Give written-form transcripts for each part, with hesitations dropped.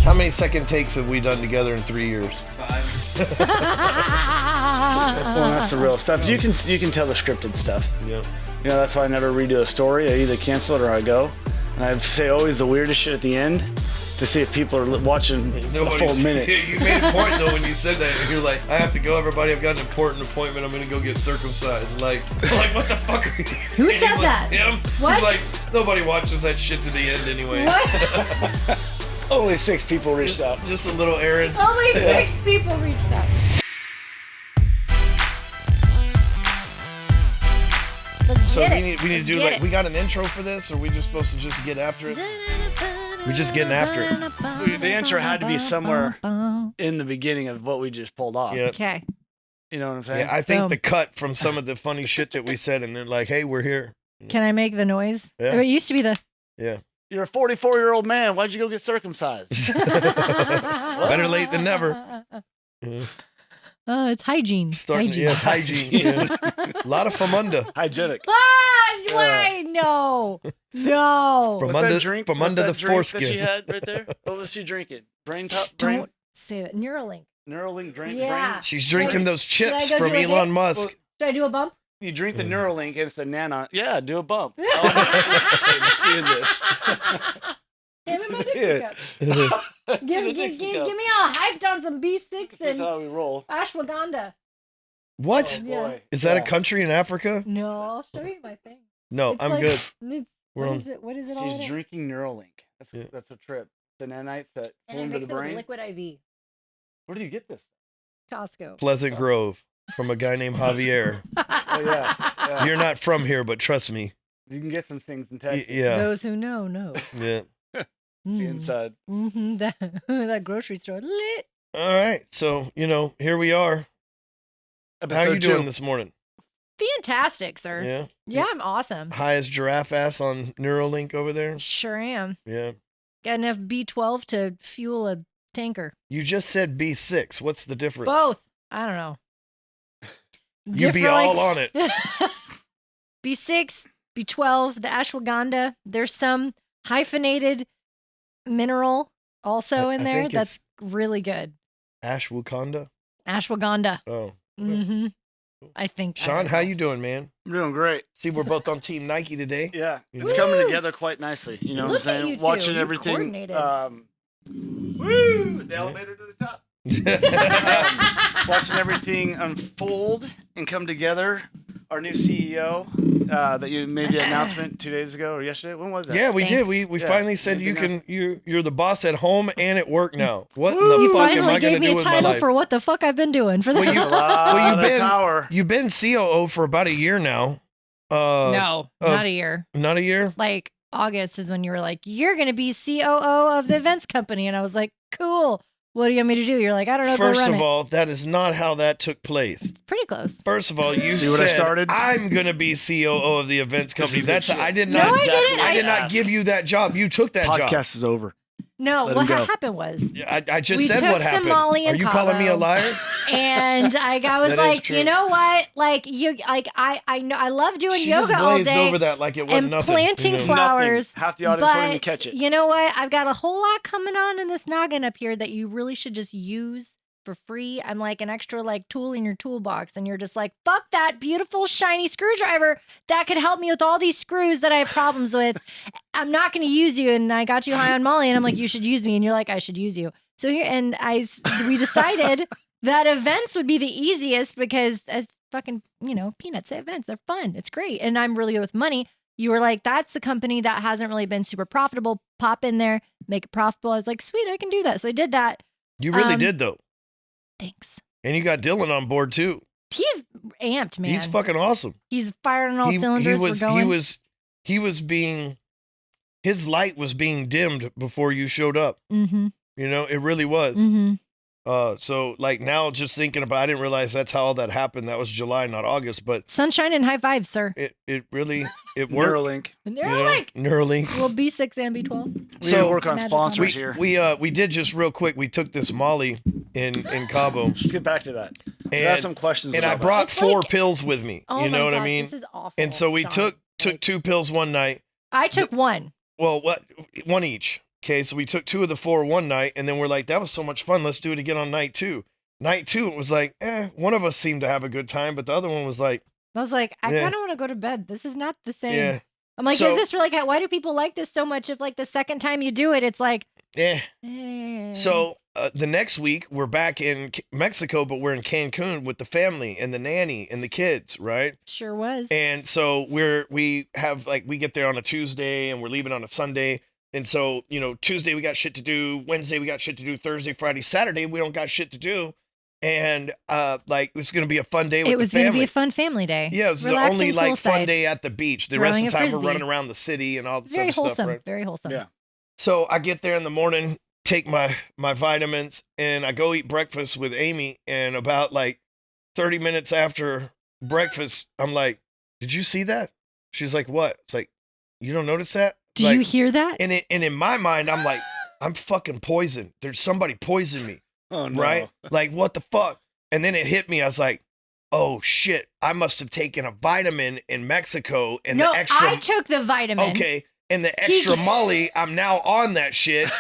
How many second takes have we done together in 3 years? 5. Well, that's the real stuff. You can tell the scripted stuff. Yeah. You know, that's why I never redo a story. I either cancel it or I go. And I say always the weirdest shit at the end to see if people are watching a full minute. You made a point though when you said that. You're like, I have to go, everybody. I've got an important appointment. I'm gonna go get circumcised. Like what the fuck are you? Who said that? Him. What? He's like, nobody watches that shit to the end anyway. What? Only 6 people reached out. Just a little errand. Only 6 people reached out. Let's So get we it. need to do Let's like get we got an intro for this, or are we just supposed to just get after it? We're just getting after it. The intro had to be somewhere in the beginning of what we just pulled off. Yeah. Okay. You know what I'm saying? Yeah, I think Boom. the cut from some of the funny shit that we said, and then like, hey, we're here. Can I make the noise? Yeah. It used to be the. Yeah. You're a 44-year-old man. Why'd you go get circumcised? Better late than never. Yeah. Oh, it's hygiene. Starting, hygiene. yeah, it's hygiene. Yeah. A lot of famunda. Hygienic. Ah, why? No. No. From What's under, that drink? from What's under that the drink foreskin. that she had right there? What was she drinking? Brain top? Brain? Don't say that. Neuralink. Neuralink drink? Yeah. Brain? She's drinking those Should I chips go from do a Elon hit? Musk. Well, Should I do a bump? you drink the Neuralink and it's the nano. Yeah, do a bump. I'm seeing this. Give me my Dixie Yeah. cup. To Give the me Dixie cup. all hyped on some B6 This is and how we roll. ashwagandha. What? Oh, Yeah. boy. Is that a Yeah. country in Africa? No, I'll show you my thing. No, It's I'm like- good. it's- We're What on- is it? What is it all? She's drinking Neuralink. Yeah. That's a trip. It's an nanites that And go I into mix the it with brain. liquid IV. Where do you get this? Costco. Pleasant Grove from a guy named Javier. Oh, yeah. You're not from here, but trust me. You can get some things in Texas. Yeah. Those who know, know. Yeah. The inside. Mm-hmm. That grocery store lit. All right. So, here we are. How you doing this morning? Fantastic, sir. Yeah. Yeah, I'm awesome. High as giraffe ass on Neuralink over there? Sure am. Yeah. Got enough B12 to fuel a tanker. You just said B6. What's the difference? Both. I don't know. You be all on it. B6, B12, the ashwagandha. There's some hyphenated mineral also in I there think that's really good. Ashwagandha? Ashwagandha. Oh. Mm-hmm. I think. Shawn, how you doing, man? I'm doing great. See, we're both on Team Nike today. Yeah, You it's know? coming together quite nicely. You know Look what at I'm you saying? two. Watching You everything. coordinated. Woo! The elevator to the top. Watching everything unfold and come together. Our new CEO that you made the announcement 2 days ago or yesterday. When was that? Yeah, we did. Thanks. We Yeah, finally said you can you're the boss at home and at work now. What in the You fuck am finally I gave gonna me do a with my title life? for what the fuck I've been doing for the Well, you- A lot Well, you've of been- power. You've been COO for about a year now. No, not a year. Not a year? Like August is when you were like, you're going to be COO of the events company. And I was like, cool. What do you want me to do? You're like, I don't know. First go run of it. all, that is not how that took place. Pretty close. First of all, you See what I said started? I'm gonna be COO of the events company. is good That's shit. I did No, not. I didn't. I did not asked. give you that job. You took that job. Podcast is over. No, Let what him go. happened was, I just We said took what some happened. Molly Are and you calling me a Cabo. liar? and I was That is like, true. you know what? Like I know I love doing She yoga just all glazed day over that like it wasn't and nothing. planting you know? flowers. Nothing. Half the audience won't even But catch it. you know what? I've got a whole lot coming on in this noggin up here that you really should just use for free. I'm like an extra like tool in your toolbox, and you're just like, fuck that beautiful shiny screwdriver that could help me with all these screws that I have problems with. I'm not going to use you. And I got you high on Molly, and I'm like, you should use me, and you're like, I should use you. So here, and we decided that events would be the easiest because as fucking peanuts at events, they're fun, it's great, and I'm really good with money. You were like, that's the company that hasn't really been super profitable. Pop in there, make it profitable. I was like, sweet, I can do that. So I did that. You really did though, Thanks. and you got Dylan on board too. He's amped, man. He's fucking awesome. He's firing on all cylinders. He was We're going. he was being his light was being dimmed before you showed up. Mm-hmm. It really was. Mm-hmm. So like now just thinking about, I didn't realize that's how all that happened. That was July, not August, but Sunshine and high fives, sir. it really worked. Neuralink. Neuralink. Neuralink. Well, B6 and B12. We need to So- work on Magic sponsors We here. we did just real quick. We took this Molly in Cabo, Let's get back to that. 'Cause I have and some questions. and I about brought It's 4 like- pills with me. Oh You my know what gosh, I mean? This is awful. And so we Shawn. took Like, 2 pills one night. I took one. Well, one each. Okay, so we took 2 of the 4 one night, and then we're like, that was so much fun. Let's do it again on night 2. Night 2, it was like, one of us seemed to have a good time, but the other one was like, I was like, I Yeah. kind of want to go to bed. This is not the same. yeah, I'm like, So- is this really? Why do people like this so much? If like the second time you do it, it's like, eh. eh. So the next week we're back in Mexico, but we're in Cancun with the family and the nanny and the kids, right? Sure was. And so we get there on a Tuesday and we're leaving on a Sunday. And so, Tuesday we got shit to do, Wednesday we got shit to do, Thursday, Friday, Saturday we don't got shit to do. And it's gonna be a fun day with the family. It was going to be a fun family day. Yeah, it was the Relaxing only fun poolside. day at the beach. The Throwing rest of a the time we're frisbee. running around the city and all this Very other wholesome. stuff, right? Very wholesome. Yeah. So I get there in the morning, take my vitamins, and I go eat breakfast with Amy. And about 30 minutes after breakfast, I'm like, "Did you see that?" She's like, "What?" It's like, "You don't notice that?" Do Like, you hear that? And in my mind, I'm like, "I'm fucking poisoned. There's somebody poisoned me, Oh no. right? Like, what the fuck?" And then it hit me. I was like, "Oh shit! I must have taken a vitamin in Mexico, and No, the extra." I took the vitamin. Okay. And the extra Molly, I'm now on that shit.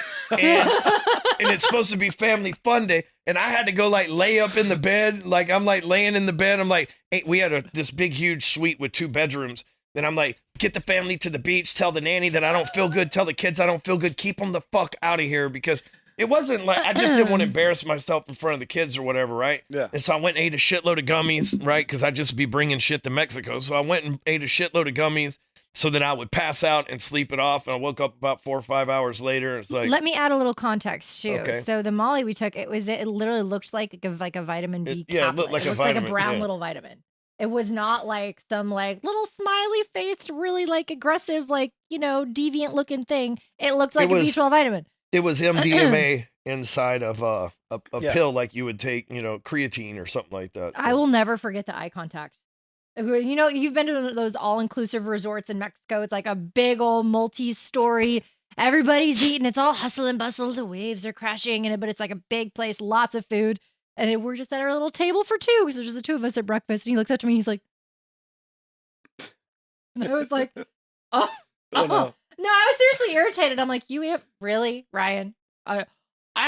And it's supposed to be family fun day. And I had to go lay up in the bed. Like I'm laying in the bed. I'm like, hey, we had this big, huge suite with 2 bedrooms. Then I'm like, get the family to the beach. Tell the nanny that I don't feel good. Tell the kids I don't feel good. Keep them the fuck out of here. Because it wasn't like, I just didn't want to embarrass myself in front of the kids or whatever, right? Yeah. And so I went and ate a shitload of gummies, right? Because I'd just be bringing shit to Mexico. So I went and ate a shitload of gummies so that I would pass out and sleep it off. And I woke up about 4 or 5 hours later. It's like, Let me add a little context too. Okay. So the Molly we took, it literally looked like a vitamin B Yeah, it caplet. looked like a like vitamin, a brown yeah. little vitamin. It was not like some little smiley faced, really aggressive, deviant looking thing. It looked like It a was- B12 vitamin. it was MDMA inside of a Yeah. pill like you would take, creatine or something like that. I will never forget the eye contact. You've been to those all-inclusive resorts in Mexico. It's like a big old multi-story. Everybody's eating. It's all hustle and bustle. The waves are crashing in it, but it's like a big place, lots of food. And we're just at our little table for 2 because there's just the 2 of us at breakfast. And he looks up to me. He's like, and I was like, oh, Oh, no. No, I was seriously irritated. I'm like, really, Ryan? I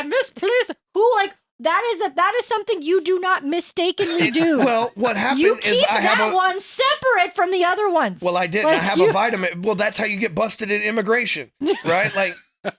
misplaced. Who that is something you do not mistakenly do. Well, what happened You is keep I have that a. one separate from the other ones. Well, I didn't. Like I have a vitamin. Well, that's how you get busted in immigration, right? Like,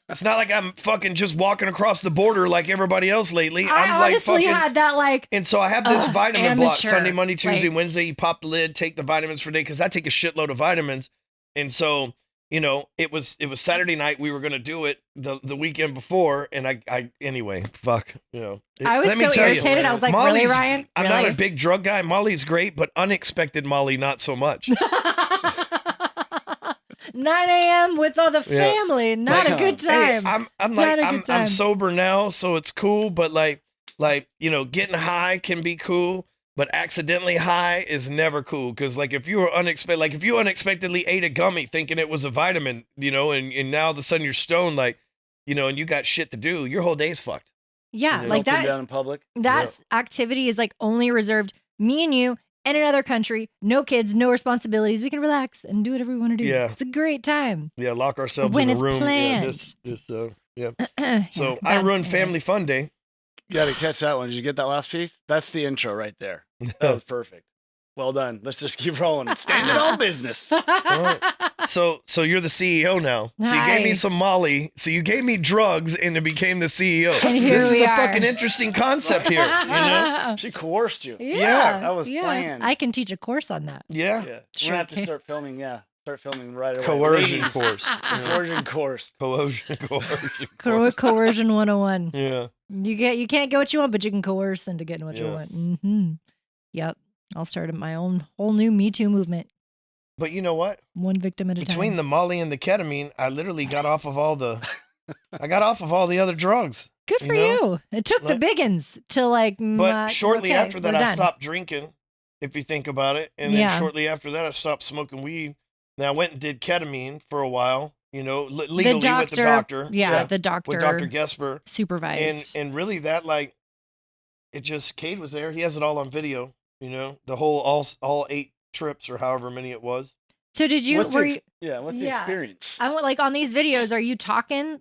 it's not like I'm fucking just walking across the border like everybody else lately. I I'm honestly had that And so I have this vitamin block amateur, Sunday, Monday, Tuesday, like- Wednesday. You pop the lid, take the vitamins for a day because I take a shitload of vitamins. And so, it was Saturday night. We were gonna do it the weekend before, and I anyway, fuck, I was let me so tell you, irritated. I was like, Molly's- really, Ryan? I'm Really? not a big drug guy. Molly's great, but unexpected Molly, not so much. 9 a.m. with all the Yeah. family. Not a good Hey, time. I'm Not like a good I'm time. sober now, so it's cool. But getting high can be cool, but accidentally high is never cool. Because if you were if you unexpectedly ate a gummy thinking it was a vitamin, and now all of a sudden you're stoned, and you got shit to do, your whole day's fucked. Yeah, You like Melted that. down in public. That activity is only reserved me and you in another country. No kids, no responsibilities. We can relax and do whatever we want to do. Yeah. It's a great time. Yeah, lock ourselves When in a it's room. planned. Yeah. Yeah, So I bad- ruined anyways. Family Fun Day. You got to catch that one. Did you get that last piece? That's the intro right there. That was perfect. Well done. Let's just keep rolling. Standing on business. So you're the CEO now. So you gave me Hi. some Molly. So you gave me drugs and it became the CEO. And here This is we a are. fucking interesting concept here. She coerced you. Yeah, that was planned. I can teach a course on that. Yeah. Yeah. We're Sure gonna have to can. start filming. Yeah. Start filming right away. Coercion Ladies, course. Coercion course. Coercion course. Coercion 101. Yeah. You can't get what you want, but you can coerce into getting what you Yeah. want. Mm-hmm. Yep. I'll start my own whole new Me Too movement. But you know what? One victim at a Between time. the Molly and the ketamine, I literally got off of all the other drugs. Good for you know? you. It took the Like- big uns to But shortly okay, after that, we're I done. stopped drinking, if you think about it. And then Yeah. shortly after that, I stopped smoking weed. Then I went and did ketamine for a while, legally with the doctor. Yeah, the doctor. With Dr. Gesper. Supervised. And really that, it just, Cade was there. He has it all on video, the whole, all 8 trips or however many it was. So did you, What's were the you, ex- yeah, what's the Yeah. experience? I want on these videos, are you talking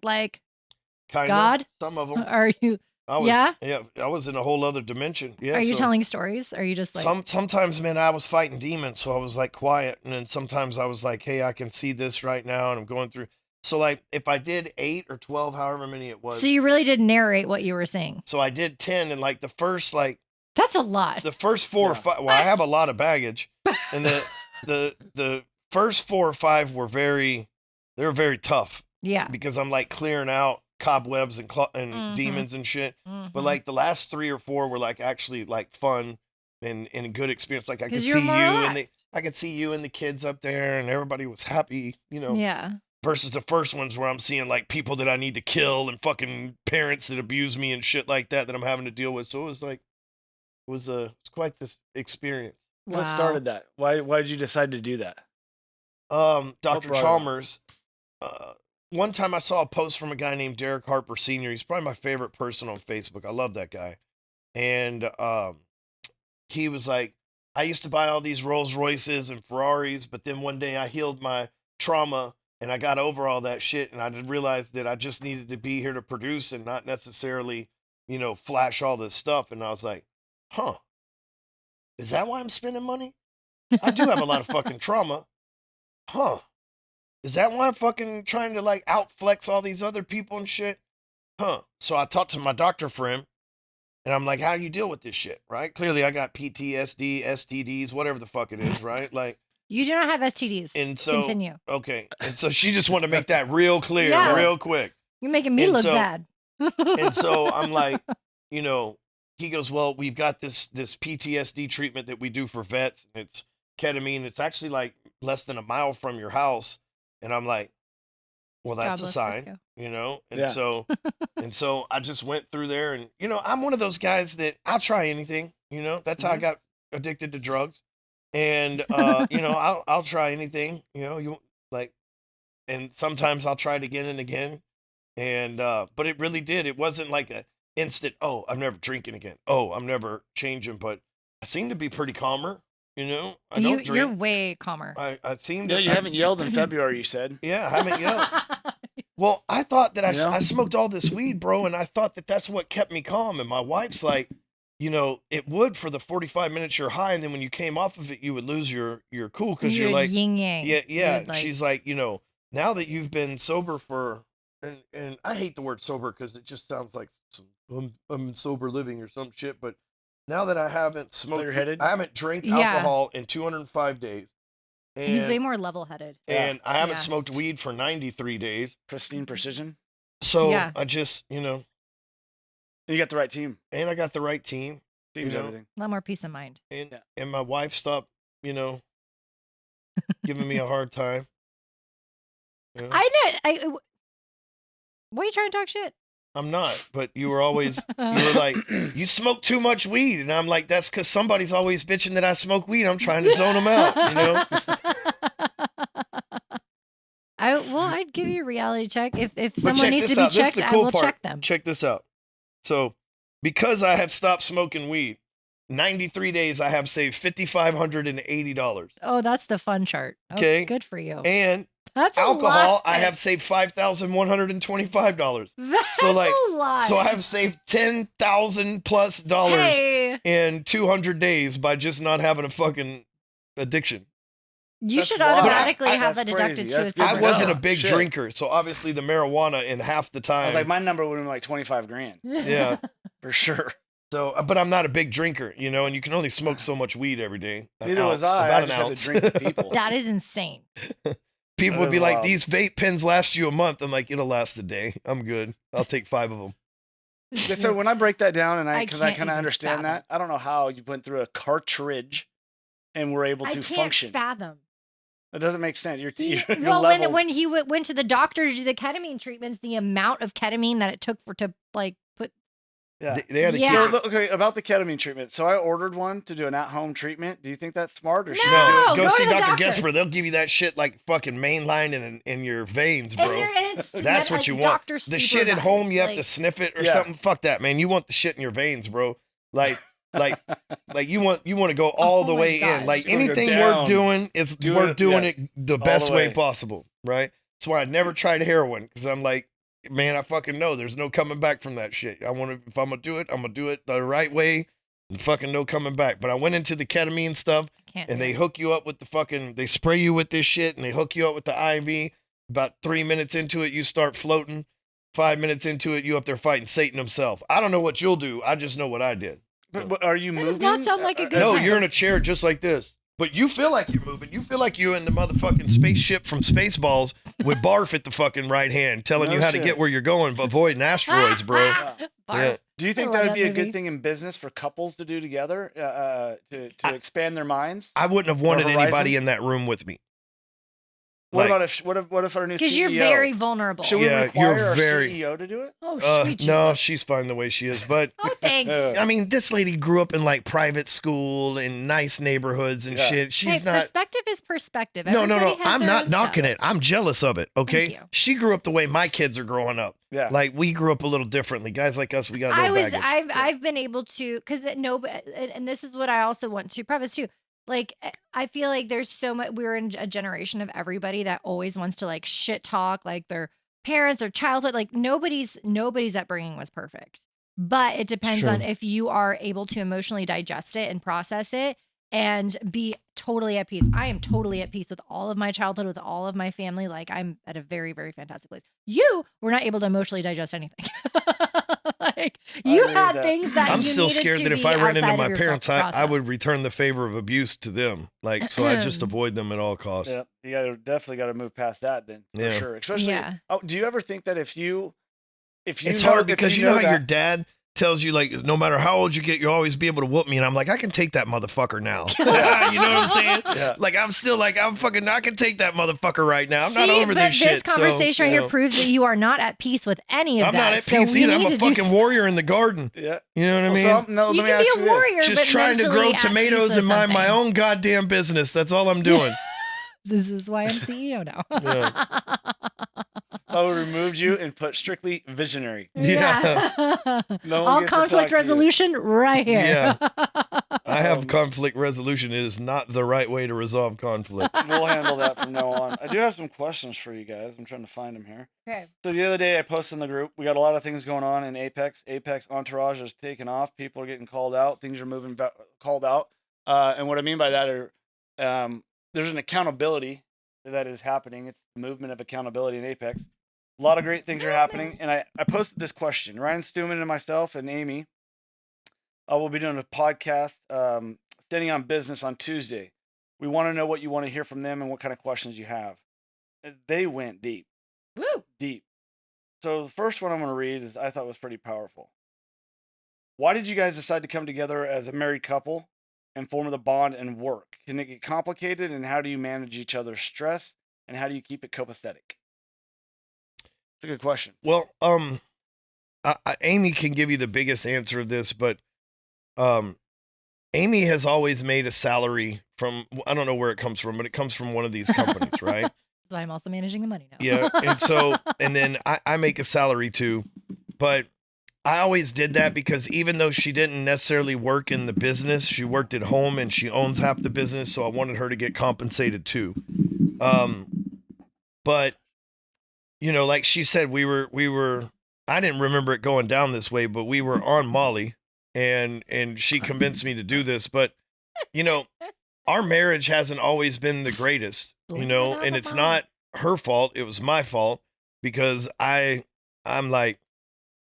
Kind God? of. Some of them. Are you? I was, Yeah? I was in a whole other dimension. Yeah. Are you so telling stories? Are you just like sometimes, man, I was fighting demons, so I was like quiet, and then sometimes I was like, hey, I can see this right now, and I'm going through. So like, if I did 8 or 12, however many it was. So you really did narrate what you were saying. So I did 10, and like the first That's a lot. the first 4 or 5. Well, I have a lot of baggage, and the first 4 or 5 were they were very tough Yeah. because I'm like clearing out cobwebs and Mhm. demons and shit. But Mhm. like the last 3 or 4 were like actually like fun and a good experience. Like I could 'Cause see you're you more and relaxed. I could see you and the kids up there, and everybody was happy, Yeah. versus the first ones where I'm seeing like people that I need to kill and fucking parents that abuse me and shit like that I'm having to deal with. So it was like it's quite this experience. What started that? Why did you decide to do that? Dr. brought it up? Chalmers, one time I saw a post from a guy named Derek Harper Sr. He's probably my favorite person on Facebook. I love that guy. And he was like, I used to buy all these Rolls Royces and Ferraris, but then one day I healed my trauma and I got over all that shit, and I realized that I just needed to be here to produce and not necessarily, flash all this stuff. And I was like, huh, is that why I'm spending money? I do have a lot of fucking trauma. Huh. Is that why I'm fucking trying to like outflex all these other people and shit? Huh. So I talked to my doctor friend, and I'm like, how do you deal with this shit, right? Clearly I got PTSD, STDs, whatever the fuck it is, right? Like, You do not have STDs. and so, Continue. okay. And so she just wanted to make that real clear, Yeah. real quick. You're making me And look so- bad. And so I'm like, he goes, well, we've got this PTSD treatment that we do for vets, and it's ketamine. It's actually like less than a mile from your house. And I'm like, well, God that's a bless sign, Frisco. And Yeah. so I just went through there, and I'm one of those guys that I'll try anything. That's how I got addicted to drugs, and I'll try anything. And sometimes I'll try it again and again, and but it really did. It wasn't like a instant. Oh, I'm never drinking again. Oh, I'm never changing. But I seem to be pretty calmer. I don't You're drink. way calmer. I seem Yeah, to. you haven't yelled in February, you said. Yeah, I haven't yelled. Well, I thought that You know? I smoked all this weed, bro, and I thought that that's what kept me calm. And my wife's like, it would for the 45 minutes you're high, and then when you came off of it, you would lose your cool because you're like, yin yang. yeah. You'd like- She's like, now that you've been sober for, and I hate the word sober because it just sounds like I'm in sober living or some shit. But now that I haven't smoked, Clear-headed? I haven't drank Yeah. alcohol in 205 days. He's way And, more level-headed. and I haven't Yeah. smoked weed for 93 days. Pristine precision. So Yeah. I just, And you got the right team. and I got the right team, Team's know? everything. A lot more peace of mind. and Yeah. and my wife stopped, giving me a hard time. You know? Why are you trying to talk shit? I'm not, but you were always, you were like, you smoke too much weed, and I'm like, that's because somebody's always bitching that I smoke weed. I'm trying to zone them out, I'd give you a reality check if But someone check needs this to be out. This is checked. the I cool will part. check them. Check this out. So, because I have stopped smoking weed, 93 days, I have saved $5,580, Oh, that's the fun chart. Oh, Okay. good for you. and That's a alcohol, lot. I have saved $5,125. That's so, like, a lot. So I have saved $10,000+ Hey, in 200 days by just not having a fucking addiction. you That's should wild. automatically Yeah, have that's that deducted crazy. to That's his good to I know. wasn't a big Shit. drinker, so obviously the marijuana in half the I time. was like, my number would have been like 25 grand yeah. for sure. So, but I'm not a big drinker, and you can only smoke so much weed every day. An Neither was ounce, I. About I an just had ounce. to drink with people. That is insane. People That would be is like, wild. "These vape pens last you a month." I'm like, "It'll last a day. I'm good. I'll take 5 of them." Yeah, so when I break that down, and I because I can't kind of even understand fathom. that, I don't know how you went through a cartridge and were able I to can't function. fathom. That doesn't make sense. Your Well, level. when he went to the doctor to do the ketamine treatments, the amount of ketamine that it took to like put. yeah. They had to Yeah. So keep. okay, about the ketamine treatment. So I ordered one to do an at-home treatment. Do you think that's smart, or should No. I do No, it? go go see to the Dr. doctor. Gesper. They'll give you that shit like fucking mainline in your veins, And bro. it's That's what like you want. doctor The shit at supervised, home, you have like- to sniff it or Yeah. something. Fuck that, man. You want the shit in your veins, bro. Like you want to go all the Oh my way gosh. in. Like You wanna go anything down. worth doing is Do worth it, doing yeah. it the All best the way way. possible, right? That's why I never tried heroin because I'm like, man, I fucking know there's no coming back from that shit. If I'm gonna do it, I'm gonna do it the right way and fucking no coming back. But I went into the ketamine stuff and they hook you up with they spray you with this shit and they hook you up with the IV. About 3 minutes into it, you start floating. 5 minutes into it, you up there fighting Satan himself. I don't know what you'll do. I just know what I did. But are you That moving? does not sound like a good No, time. you're in a chair just like this. But you feel like you're moving. You feel like you're in the motherfucking spaceship from Spaceballs with Barf at the fucking right hand, telling No you how to shit. get where you're going, but avoiding asteroids, bro. Barf. Yeah. Do you think I that love would be a movie. good thing in business for couples to do together to expand their minds? I wouldn't have wanted Horizon? anybody in that room with me. What Like- about what if our new CEO? Because you're very vulnerable. Should we Yeah, require you're our very- CEO to do it? Oh, sweet No, Jesus. she's fine the way she is. But Oh, thanks. I mean, this lady grew up in like private school in nice neighborhoods and Yeah. shit. She's Hey, not. perspective is perspective. No. Everybody has I'm their not own knocking stuff. it. I'm jealous of it. Okay. Thank you. She grew up the way my kids are growing up. Yeah. Like we grew up a little differently. Guys like us, we got no baggage. I've been able to, because and this is what I also want to preface too. Like, I feel like there's so much, we're in a generation of everybody that always wants to like shit talk, like their parents, their childhood, like nobody's upbringing was perfect. But it depends Sure. on if you are able to emotionally digest it and process it and be totally at peace. I am totally at peace with all of my childhood, with all of my family. Like, I'm at a very, very fantastic place. You were not able to emotionally digest anything. Like, you agree with had that. things that I'm you still needed scared to that if be I ran into outside my of yourself parents, to I process. would return the favor of abuse to them. Like, so I just avoid them at all costs. Yeah, you definitely got to move past that then, for Yeah. sure. Especially, Yeah. do you ever think that if you It's know- hard if because you know how that- your dad tells you, like, no matter how old you get, you'll always be able to whoop me. And I'm like, I can take that motherfucker now. You know what I'm saying? Yeah. Like, I'm still like, I can take that motherfucker right now. I'm not See, over but this shit. this conversation right so, here proves that you are not at peace with any of I'm that. not at So peace we either. I'm need a to do fucking warrior in the garden. Yeah. You know what I mean? Well, so, no, You let me can ask be you a this. warrior, Just but trying to mentally grow at peace tomatoes with in my something. own goddamn business. That's all I'm doing. This is why I'm CEO now. I would removed you and put strictly visionary. Yeah. No one All gets to talk conflict to you. resolution right here. Yeah. I have Um, conflict resolution. It is not the right way to resolve conflict. We'll handle that from now on. I do have some questions for you guys. I'm trying to find them here. Okay. So the other day I posted in the group, we got a lot of things going on in Apex. Apex Entourage is taking off. People are getting called out. Things are moving called out. And what I mean by that are there's an accountability that is happening. It's the movement of accountability in Apex. A lot of great things are happening. And I posted this question. Ryan Stewman and myself and Amy will be doing a podcast standing on business on Tuesday. We want to know what you want to hear from them and what kind of questions you have. They went deep. Woo. Deep. So the first one I'm going to read is I thought was pretty powerful. Why did you guys decide to come together as a married couple and form the bond and work? Can it get complicated, and how do you manage each other's stress, and how do you keep it copacetic? It's a good question. Well, Amy can give you the biggest answer of this, but Amy has always made a salary from, I don't know where it comes from, but it comes from one of these companies, right? So I'm also managing the money now. Yeah. And so, and then I make a salary too, but I always did that because even though she didn't necessarily work in the business, she worked at home and she owns half the business. So I wanted her to get compensated too. But you know, like she said, we were, I didn't remember it going down this way, but we were on Molly and she convinced me to do this. But you know, our marriage hasn't always been the greatest, you know, and it's not her fault. It was my fault because I'm like,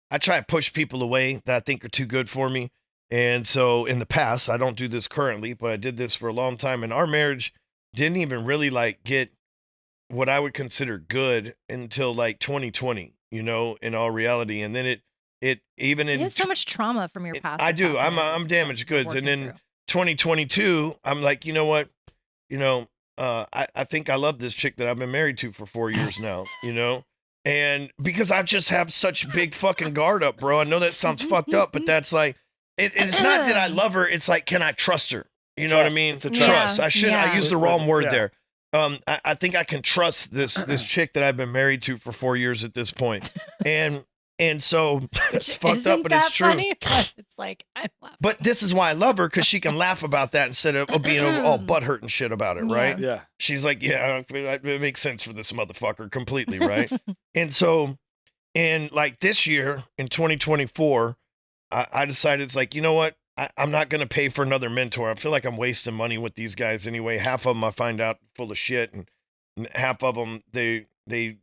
I try to push people away that I think are too good for me. And so in the past, I don't do this currently, but I did this for a long time. And our marriage didn't even really like get what I would consider good until like 2020, you know, in all reality. And then it even You in have so much trauma from your past. I do. past I'm marriages damaged that goods. you're And then working 2022, I'm like, you know what? You know, I think I love this chick that I've been married to for 4 years now, you know? And because I just have such big fucking guard up, bro. I know that sounds fucked up, but that's like, it's not that I love her. It's like, can I trust her? You know what I Trust. mean? It's a Trust. trust. I used the wrong word Yeah. there. I think I can trust this chick that I've been married to for 4 years at this point. And so it's fucked Isn't up, but that it's true. funny? But it's like, I'm laughing. But this is why I love her, because she can laugh about that instead of being all butthurt and shit about it, right? Yeah. She's like, yeah, it makes sense for this motherfucker completely, right? And so And like this year in 2024, I decided it's like, you know what? I'm not going to pay for another mentor. I feel like I'm wasting money with these guys anyway. Half of them I find out full of shit, and half of them they're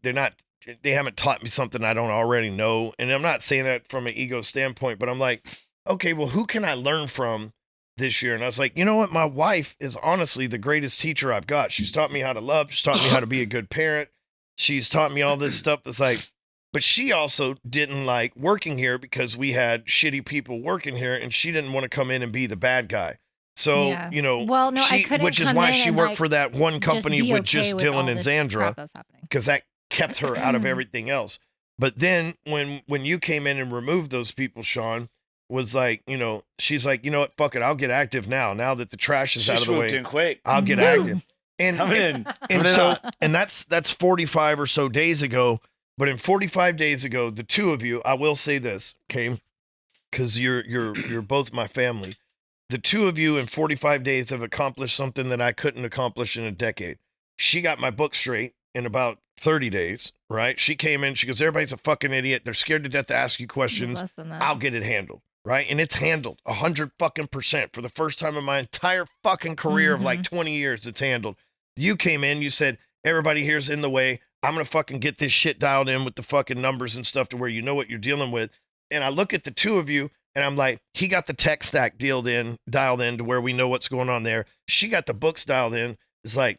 not. They haven't taught me something I don't already know. And I'm not saying that from an ego standpoint, but I'm like, okay, well, who can I learn from this year? And I was like, you know what? My wife is honestly the greatest teacher I've got. She's taught me how to love. She's taught me how to be a good parent. She's taught me all this stuff. It's like, but she also didn't like working here because we had shitty people working here, and she didn't want to come in and be the bad guy. So, Yeah. you know, Well, no, I she, couldn't which is come why in she and, worked like, for that one company be with okay just with all Dylan and this Xandra, crap that was happening. because that kept her out of everything else. But then when you came in and removed those people, Shawn, was like, you know, she's like, you know what, fuck it, I'll get active now that the trash is She out of the swooped way. in quick. I'll get Woo! active. And Coming in. and Coming in so hot. and that's 45 or so days ago. But in 45 days ago, the two of you, I will say this, okay, because you're both my family. The two of you in 45 days have accomplished something that I couldn't accomplish in a decade. She got my book straight in about 30 days, right? She came in, she goes, everybody's a fucking idiot. They're scared to death to ask you questions. Less than that. I'll get it handled, right? And it's handled 100% for the first time in my entire fucking career of like 20 years. It's handled. You came in, you said, everybody here's in the way. I'm going to fucking get this shit dialed in with the fucking numbers and stuff to where you know what you're dealing with. And I look at the two of you and I'm like, he got the tech stack dialed in to where we know what's going on there. She got the books dialed in. It's like,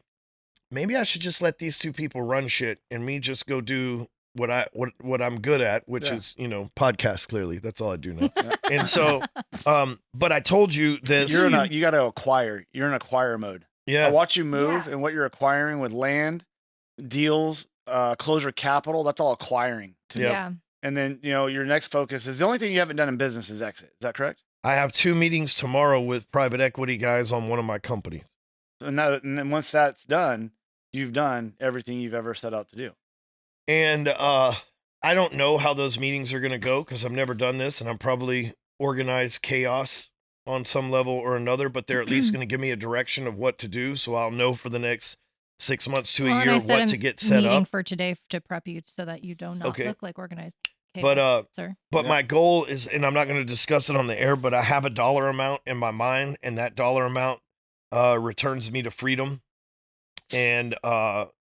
maybe I should just let these two people run shit and me just go do what I'm good at, which is, you know, podcasts. Clearly, that's all I do now. And so, but I told you this. You got to acquire. You're in acquire mode. Yeah. I watch you move and what you're acquiring with land, deals, closure capital. That's all acquiring. To me. Yeah. And then, you know, your next focus is the only thing you haven't done in business is exit. Is that correct? I have 2 meetings tomorrow with private equity guys on one of my companies. And then once that's done, you've done everything you've ever set out to do. And I don't know how those meetings are going to go because I've never done this, and I'm probably organized chaos on some level or another, but they're at least going to give me a direction of what to do, so I'll know for the next 6 months to a year what to get set meeting up. for today to prep you so that you do not look like organized chaos, But sir. But my goal is, and I'm not going to discuss it on the air, but I have a dollar amount in my mind, and that dollar amount returns me to freedom, and it's not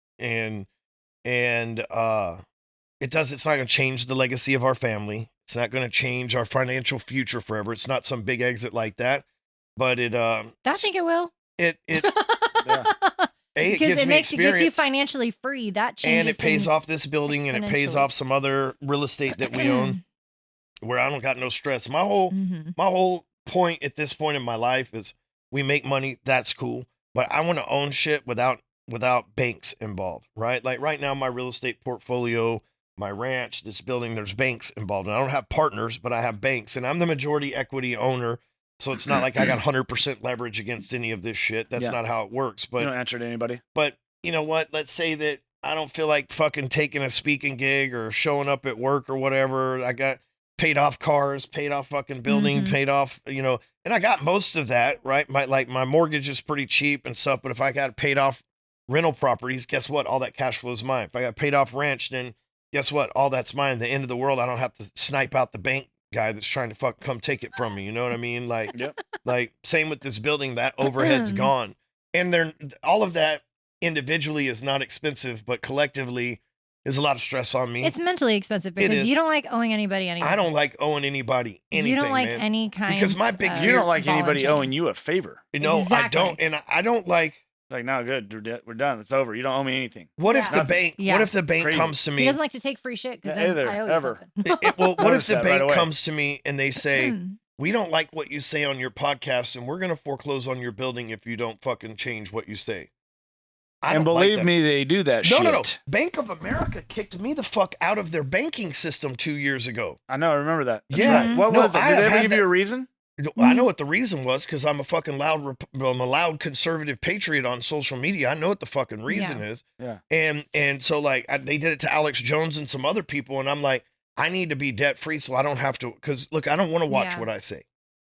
going to change the legacy of our family. It's not going to change our financial future forever. It's not some big exit like that, but I think it will. It Because gives it me gets you experience, financially free. That changes and it pays things off this building, and it pays exponentially. off some other real estate that we own, where I don't got no stress. My whole point at this point in my life is we make money. That's cool, but I want to own shit without banks involved, right? Like right now, my real estate portfolio, my ranch, this building, there's banks involved, and I don't have partners, but I have banks, and I'm the majority equity owner. So it's not like I got 100% leverage against any of this shit. That's not how it works. But you don't answer to anybody. But you know what? Let's say that I don't feel like fucking taking a speaking gig or showing up at work or whatever. I got paid off cars, paid off fucking building, paid off, you know, and I got most of that, right? My mortgage is pretty cheap and stuff. But if I got paid off rental properties, guess what? All that cash flow is mine. If I got paid off ranch, then guess what? All that's mine. The end of the world. I don't have to snipe out the bank guy that's trying to come take it from me. You know what I mean? Like, like same with this building, that overhead's gone. And all of that individually is not expensive, but collectively is a lot of stress on me. It's mentally expensive because you don't like owing anybody anything. I don't like owing anybody anything. You don't like man. any kind because my big you don't like anybody owing you a favor. No, exactly. I don't. And I don't like no, good. We're done. It's over. You don't owe me anything. What if the bank? Yeah. What if the bank Crazy. comes to me? He doesn't like to take free shit because then I owe you something. Well, what if Notice the that bank right away. comes to me and they say, we don't like what you say on your podcast, and we're going to foreclose on your building if you don't fucking change what you say. And believe me, they do that shit. No. Bank of America kicked me the fuck out of their banking system 2 years ago. I know. I remember that. That's Yeah. right. What was it? Did they ever give you a reason? I know what the reason was, because I'm a fucking I'm a loud conservative patriot on social media. I know what the fucking reason is. Yeah. And so like they did it to Alex Jones and some other people, and I'm like, I need to be debt free so I don't have to. Because look, I don't want to watch what I say,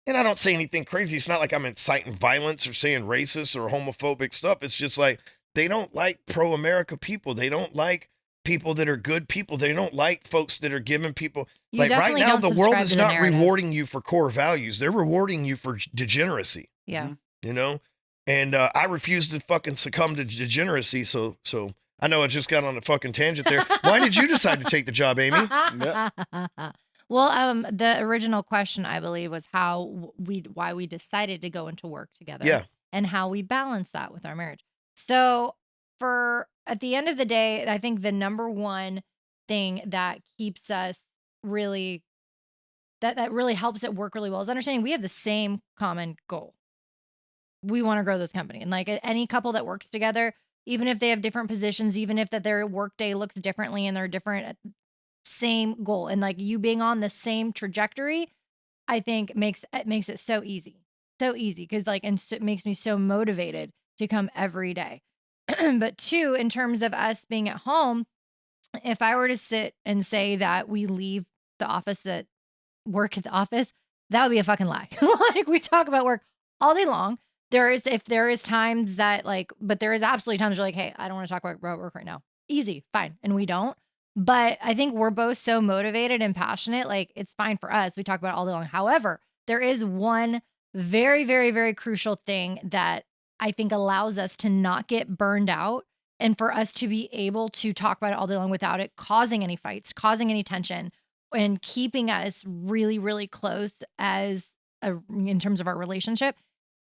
and I don't say anything crazy. It's not like I'm inciting violence or saying racist or homophobic stuff. It's just like they don't like pro-America people. They don't like people that are good people. They don't like folks that are giving people You like right definitely now. don't The world subscribe is to the not narrative. rewarding you for core values. They're rewarding you for degeneracy. Yeah. You know, and I refuse to fucking succumb to degeneracy. So I know I just got on a fucking tangent there. Why did you decide to take the job, Amy? Well, the original question, I believe, was why we decided to go into work together. Yeah. And how we balance that with our marriage. So at the end of the day, I think the number one thing that keeps us really, that really helps it work really well is understanding we have the same common goal. We want to grow this company. And like any couple that works together, even if they have different positions, even if that their work day looks differently and they're different, same goal. And like you being on the same trajectory, I think makes it so easy. So easy because like, and so it makes me so motivated to come every day. But two, in terms of us being at home, if I were to sit and say that we leave the office, that work at the office, that would be a fucking lie. Like we talk about work all day long. If there is times that like, but there is absolutely times you're like, hey, I don't want to talk about work right now. Easy, fine. And we don't. But I think we're both so motivated and passionate. Like it's fine for us. We talk about it all day long. However, there is one very, very, very crucial thing that I think allows us to not get burned out and for us to be able to talk about it all day long without it causing any fights, causing any tension, and keeping us really, really close in terms of our relationship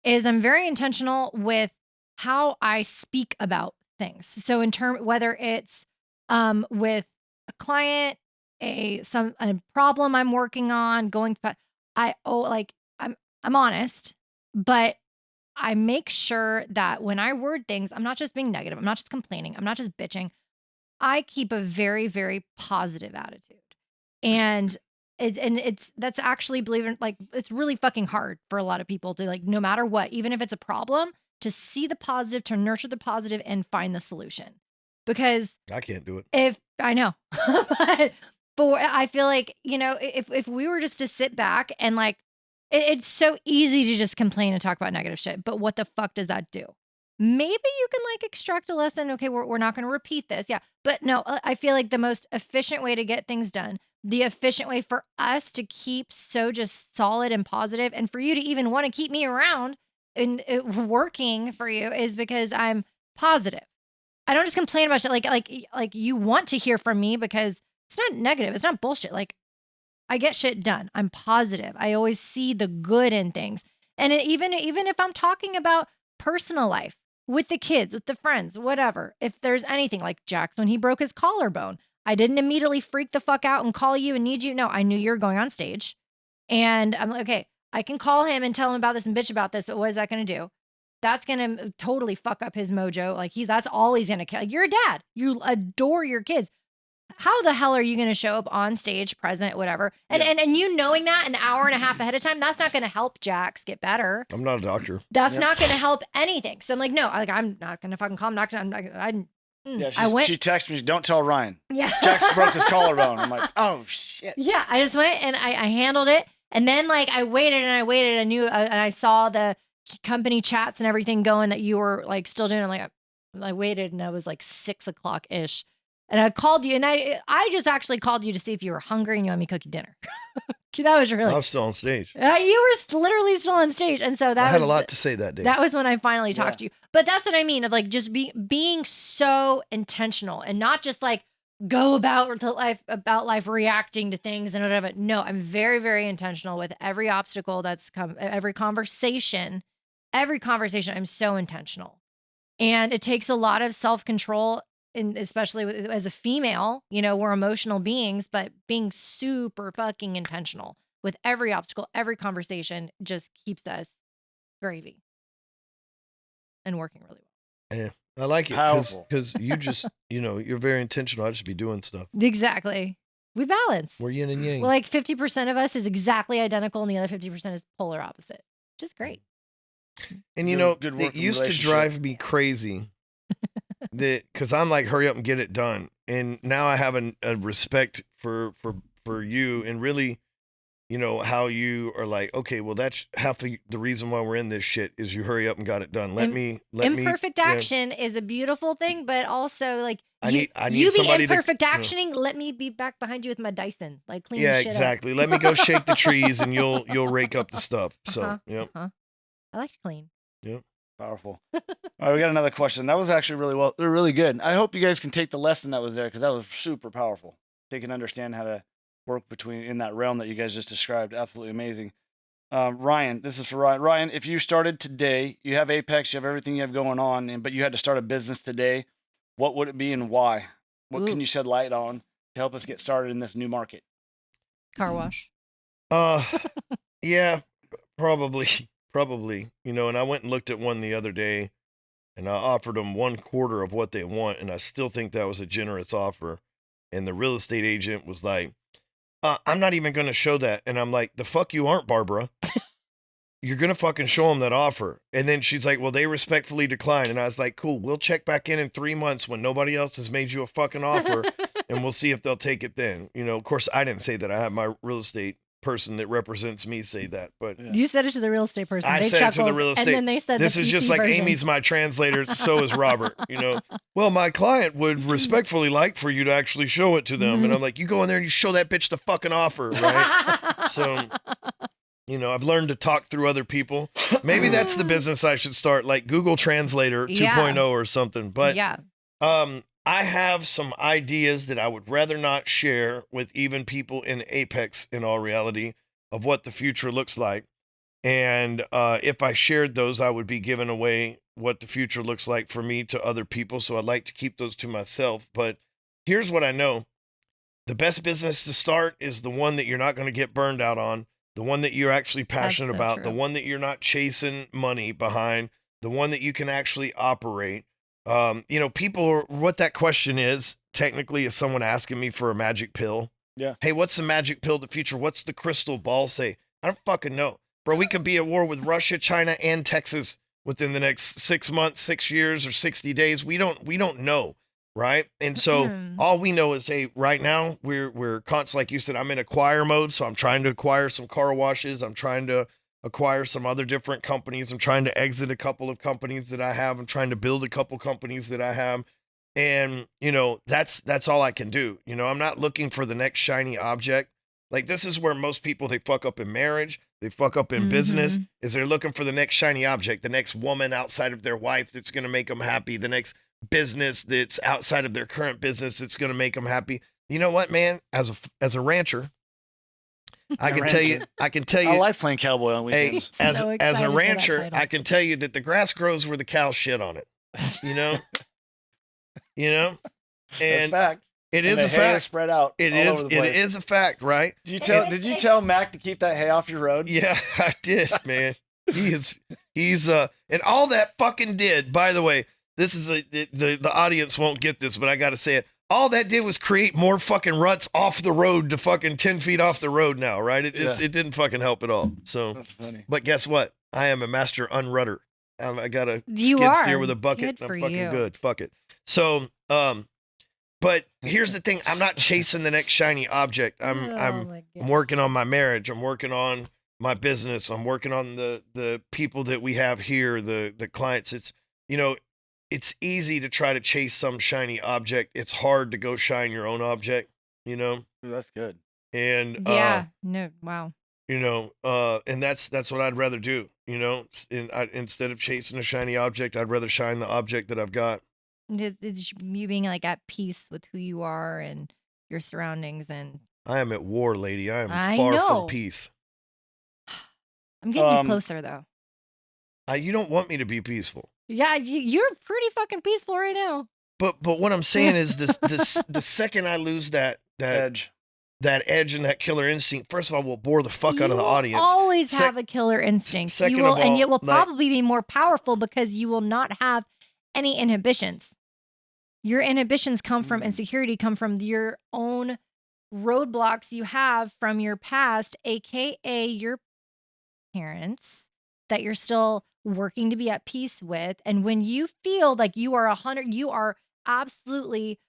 is I'm very intentional with how I speak about things. So whether it's with a client, a problem I'm working on, I'm honest, but I make sure that when I word things, I'm not just being negative, I'm not just complaining, I'm not just bitching. I keep a very, very positive attitude. And that's actually, believe it, like it's really fucking hard for a lot of people to like, no matter what, even if it's a problem, to see the positive, to nurture the positive and find the solution. Because I can't do it. if I know, but I feel like, if we were just to sit back and like, it's so easy to just complain and talk about negative shit, but what the fuck does that do? Maybe you can like extract a lesson. Okay, we're not going to repeat this. Yeah. But no, I feel like the most efficient way to get things done, the efficient way for us to keep so just solid and positive and for you to even want to keep me around and working for you is because I'm positive. I don't just complain about shit. Like you want to hear from me because it's not negative. It's not bullshit. Like I get shit done. I'm positive. I always see the good in things. And even if I'm talking about personal life with the kids, with the friends, whatever, if there's anything like Jax, when he broke his collarbone, I didn't immediately freak the fuck out and call you and need you. No, I knew you were going on stage. And I'm like, okay, I can call him and tell him about this and bitch about this, but what is that going to do? That's going to totally fuck up his mojo. Like that's all he's going to kill. You're a dad. You adore your kids. How the hell are you going to show up on stage, present, whatever? And you knowing that an hour and a half ahead of time, that's not going to help Jax get better. I'm not a doctor. That's not going to help anything. So I'm like, no, I'm not going to fucking call. She texted me, don't tell Ryan. Yeah. Jax broke his collarbone. I'm like, oh shit. Yeah. I just went and I handled it. And then like I waited. I knew, and I saw the company chats and everything going that you were like still doing. I'm like, I waited and it was like 6:00 ish. And I called you, and I just actually called you to see if you were hungry and you want me to cook you dinner. That was really. I was still on stage. You were literally still on stage, and so that I had a lot to say that day. That was when I finally talked to you. But that's what I mean of like just being so intentional and not just like go about life reacting to things and whatever. No, I'm very, very intentional with every obstacle that's come, every conversation. I'm so intentional, and it takes a lot of self-control. And especially as a female, we're emotional beings, but being super fucking intentional with every obstacle, every conversation just keeps us gravy and working really well. Yeah, I like it Powerful. because you just, you're very intentional. I just be doing stuff. Exactly. We balance. We're yin and yang. Well, like 50% of us is exactly identical and the other 50% is polar opposite, which is great. And good it used to drive me crazy. Because I'm like, hurry up and get it done. And now I have a respect for you and really you know, how you are like, okay, well, that's half of the reason why we're in this shit is you hurry up and got it done. Let me, Imperfect yeah, action is a beautiful thing, but also like I you need you be somebody to, imperfect you know, actioning. Let me be back behind you with my Dyson, like clean yeah, the shit exactly. up. Let me go shake the trees and you'll rake up the stuff. So, Uh-huh, yep, uh-huh. I like to clean. yep. Powerful. All right, we got another question. That was actually really well. They're really good. I hope you guys can take the lesson that was there because that was super powerful. They can understand how to work between in that realm that you guys just described. Absolutely amazing. Ryan, this is for Ryan. Ryan, if you started today, you have Apex, you have everything you have going on, but you had to start a business today, what would it be and why? What can Ooh. you shed light on to help us get started in this new market? Car wash. Yeah, probably, probably, you know, and I went and looked at one the other day and I offered them 1/4 of what they want. And I still think that was a generous offer. And the real estate agent was like, I'm not even going to show that. And I'm like, the fuck you aren't, Barbara. You're going to fucking show them that offer. And then she's like, well, they respectfully declined. And I was like, cool, we'll check back in 3 months when nobody else has made you a fucking offer. And we'll see if they'll take it then. You know, of course, I didn't say that. I had my real estate person that represents me say that. But You said it to the real estate person. I They said it to the chuckled, real estate. and then they said This the is just PC like version. Amy's my translator. So is Robert. You know, well, my client would respectfully like for you to actually show it to them. And I'm like, you go in there and you show that bitch the fucking offer, right? So, you know, I've learned to talk through other people. Maybe that's the business I should start, like Google Translator 2.0 or something. But yeah. I have some ideas that I would rather not share with even people in Apex, in all reality, of what the future looks like. And if I shared those, I would be giving away what the future looks like for me to other people. So I'd like to keep those to myself. But here's what I know. The best business to start is the one that you're not going to get burned out on, the one that you're actually passionate so about, the true. one that you're not chasing money behind, the one that you can actually operate. You know, people, what that question is technically is someone asking me for a magic pill. Yeah. Hey, what's the magic pill of the future? What's the crystal ball say? I don't fucking know. Bro, we could be at war with Russia, China, and Texas within the next 6 months, 6 years, or 60 days. We don't know, right? And so all we know is, hey, right now we're constantly, like you said, I'm in acquire mode, so I'm trying to acquire some car washes. I'm trying to acquire some other different companies. I'm trying to exit a couple of companies that I have. I'm trying to build a couple companies that I have. And, you know, that's all I can do. You know, I'm not looking for the next shiny object. Like, this is where most people, they fuck up in marriage, they fuck up in business, is they're looking for the next shiny object, the next woman outside of their wife that's going to make them happy, the next business that's outside of their current business that's going to make them happy. You know what, man? As a rancher, I can tell you, I like playing cowboy on hey, weekends. as So a excited for that rancher, title. I can tell you that the grass grows where the cows shit on it. You know, you know, That's and fact. it And is the a hay fact. spread out. It all is. over the It place. is a fact, right? Did you tell Mac to keep that hay off your road? Yeah, I did, man. He's and all that fucking did, by the way, this is the audience won't get this, but I gotta say it. All that did was create more fucking ruts off the road to fucking 10 feet off the road now, right? It didn't fucking help at all. So, That's funny. but guess what? I am a master unrutter. I got a You skid steer are. with a bucket. Good I'm for fucking you. good. Fuck it. So, but here's the thing. I'm not chasing the next shiny object. Oh I'm my God. I'm working on my marriage. I'm working on my business. I'm working on the people that we have here, the clients. It's, you know, it's easy to try to chase some shiny object. It's hard to go shine your own object, you know? Ooh, that's good. And Yeah. No. Wow. you know, and that's what I'd rather do, you know? Instead of chasing a shiny object, I'd rather shine the object that I've got. It's you being like at peace with who you are and your surroundings, and I am at war, lady. I am I far know. from peace. I'm getting you closer though. You don't want me to be peaceful. Yeah, you're pretty fucking peaceful right now. But what I'm saying is the second I lose that Edge. edge and that killer instinct, first of all, will bore the fuck out of the You will audience. always have a killer instinct. second You will, of and all, it will like- probably be more powerful because you will not have any inhibitions. Your inhibitions come from insecurity, come from your own roadblocks you have from your past, aka your parents, that you're still working to be at peace with. And when you feel like you are 100, you are absolutely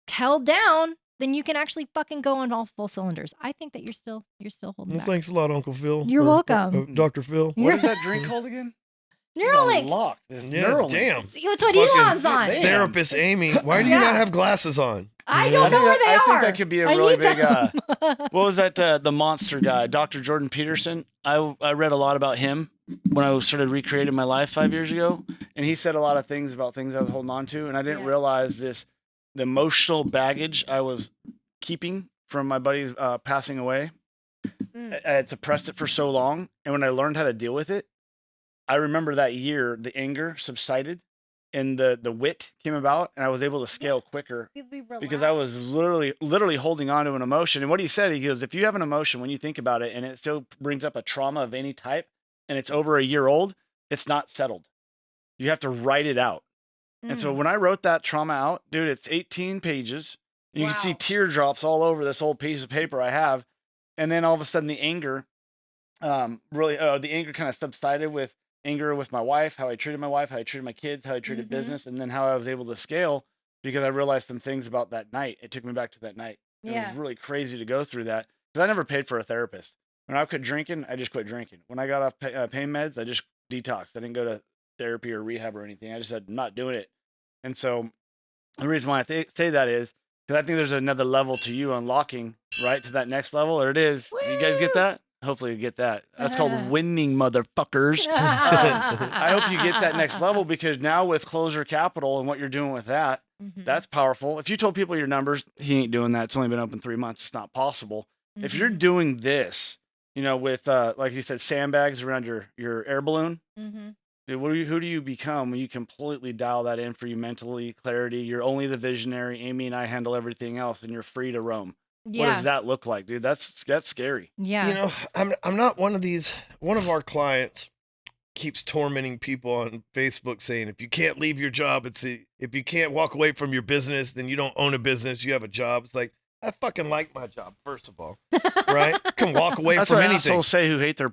held down then you can actually fucking go on all full cylinders. I think that you're still holding Well, back. thanks a lot, Uncle Phil. You're welcome. Dr. Phil. What is that drink called again? Neuralink. Locked. This Yeah, Neuralink. damn. It's what Fucking Elon's on. Damn. Therapist Amy, why do you Yeah. not have glasses on? I don't know where they I are. think that could be a I really need big. them. What was that? The monster guy, Dr. Jordan Peterson. I read a lot about him when I started recreating my life 5 years ago, and he said a lot of things about things I was holding on to, and I didn't Yeah. realize the emotional baggage I was keeping from my buddies passing away. I had suppressed it for so long, and when I learned how to deal with it, I remember that year the anger subsided and the wit came about, and I was able to scale quicker because I was literally holding on to an emotion. And what he said, he goes, if you have an emotion when you think about it and it still brings up a trauma of any type and it's over a year old, it's not settled. You have to write it out. And so when I wrote that trauma out, dude, it's 18 pages. And you can see teardrops all over this old piece of paper I have. And then all of a sudden the anger, the anger kind of subsided with anger with my wife, how I treated my wife, how I treated my kids, how I treated business, and then how I was able to scale because I realized some things about that night. It took me back to that night. It was really crazy to go through that because I never paid for a therapist. When I quit drinking, I just quit drinking. When I got off pain meds, I just detoxed. I didn't go to therapy or rehab or anything. I just said, I'm not doing it. And so the reason why I say that is because I think there's another level to you unlocking, right, to that next level. Or it is. Woo! You guys get that? Hopefully you get that. That's called winning, motherfuckers. I hope you get that next level because now with Closure Capital and what you're doing with that, that's powerful. If you told people your numbers, he ain't doing that. It's only been open 3 months. It's not possible. If you're doing this, with like you said, sandbags around your air balloon, dude, who do you become when you completely dial that in for you mentally, clarity? You're only the visionary. Amy and I handle everything else, and you're free to roam. What does that look like, dude? That's scary. Yeah. I'm not one of these. One of our clients keeps tormenting people on Facebook saying, if you can't leave your job, if you can't walk away from your business, then you don't own a business, you have a job. It's like, I fucking like my job, first of all, right? Can walk away That's from what anything. assholes say who hate their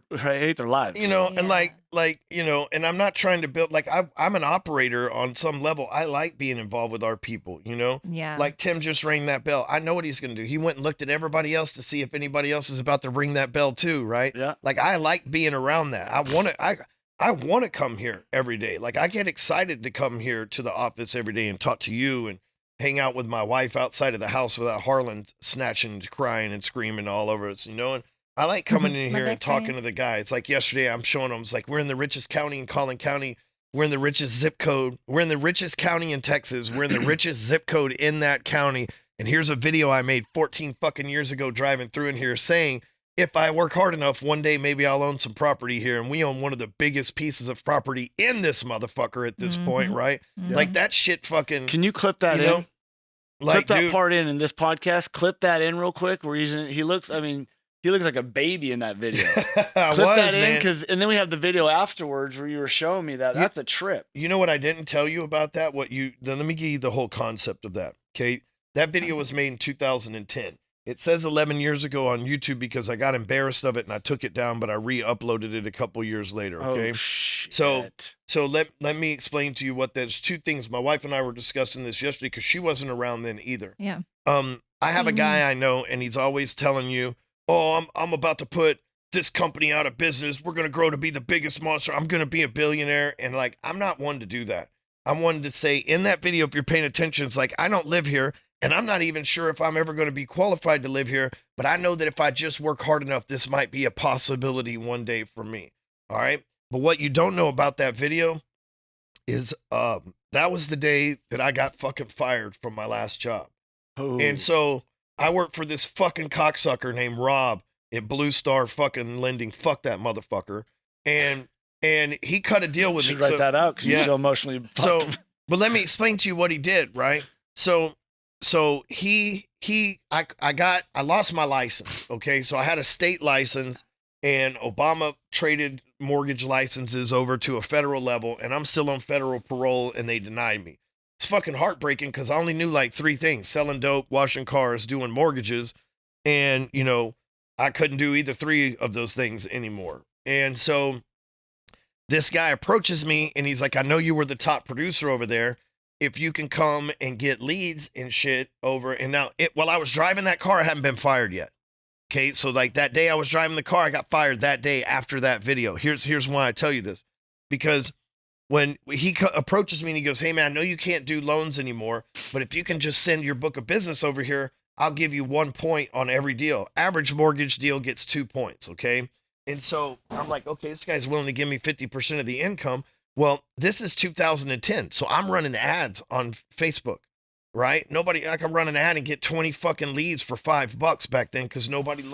lives. And and I'm not trying to build, like, I'm an operator on some level. I like being involved with our people, Yeah. Like Tim just rang that bell. I know what he's going to do. He went and looked at everybody else to see if anybody else is about to ring that bell too, right? Yeah. Like, I like being around that. I want to come here every day. Like, I get excited to come here to the office every day and talk to you and hang out with my wife outside of the house without Harlan snatching, crying, and screaming all over us, and I like coming in here and talking to the guys. Like yesterday, I'm showing them, it's like, we're in the richest county in Collin County. We're in the richest zip code. We're in the richest county in Texas. We're in the richest zip code in that county. And here's a video I made 14 fucking years ago driving through in here saying, if I work hard enough, one day maybe I'll own some property here. And we own one of the biggest pieces of property in this motherfucker at this point, right? Like, that shit fucking... Can you clip that in? Like, clip that part in this podcast. Clip that in real quick. Where he looks like a baby in that video. Clip that in, and then we have the video afterwards where you were showing me that. That's a trip. You know what I didn't tell you about that? Let me give you the whole concept of that. Okay, that video was made in 2010. It says 11 years ago on YouTube because I got embarrassed of it and I took it down, but I re-uploaded it a couple years later. Okay, oh, shit. So let me explain to you what there's two things. My wife and I were discussing this yesterday because she wasn't around then either. Yeah. I have a guy I know, and he's always telling you, "Oh, I'm about to put this company out of business. We're gonna grow to be the biggest monster. I'm gonna be a billionaire." And like, I'm not one to do that. I'm one to say in that video, if you're paying attention, it's like, I don't live here, and I'm not even sure if I'm ever going to be qualified to live here. But I know that if I just work hard enough, this might be a possibility one day for me. All right. But what you don't know about that video is that was the day that I got fucking fired from my last job. Oh. And so I worked for this fucking cocksucker named Rob at Blue Star fucking Lending. Fuck that motherfucker. And he cut a deal with me. You should write that out because you're so emotionally fucked. But let me explain to you what he did, right? So I lost my license. Okay. So I had a state license, and Obama traded mortgage licenses over to a federal level, and I'm still on federal parole, and they denied me. It's fucking heartbreaking because I only knew like 3 things: selling dope, washing cars, doing mortgages. And, I couldn't do either 3 of those things anymore. And so this guy approaches me and he's like, I know you were the top producer over there. if you can come and get leads and shit over. And now, while I was driving that car, I hadn't been fired yet. Okay, so like that day I was driving the car, I got fired that day after that video. Here's why I tell you this. Because when he approaches me and he goes, hey man, I know you can't do loans anymore, but if you can just send your book of business over here, I'll give you 1 point on every deal. Average mortgage deal gets 2 points, okay? And so I'm like, okay, this guy's willing to give me 50% of the income. Well, this is 2010, so I'm running ads on Facebook, right? I can run an ad and get 20 fucking leads for $5 back then because nobody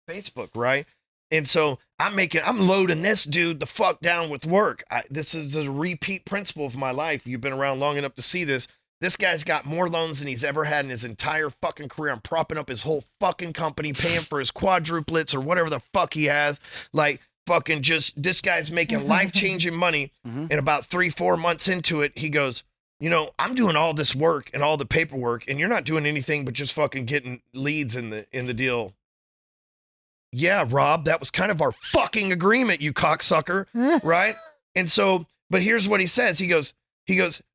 Facebook, right? And so I'm loading this dude the fuck down with work. This is a repeat principle of my life. You've been around long enough to see this. This guy's got more loans than he's ever had in his entire fucking career. I'm propping up his whole fucking company, paying for his quadruplets or whatever the fuck he has. Like, fucking just, this guy's making life-changing money. And about 3-4 months into it, he goes, you know, I'm doing all this work and all the paperwork, and you're not doing anything but just fucking getting leads in the deal. Yeah, Rob, that was kind of our fucking agreement, you cocksucker, right? And so, but here's what he says. He goes,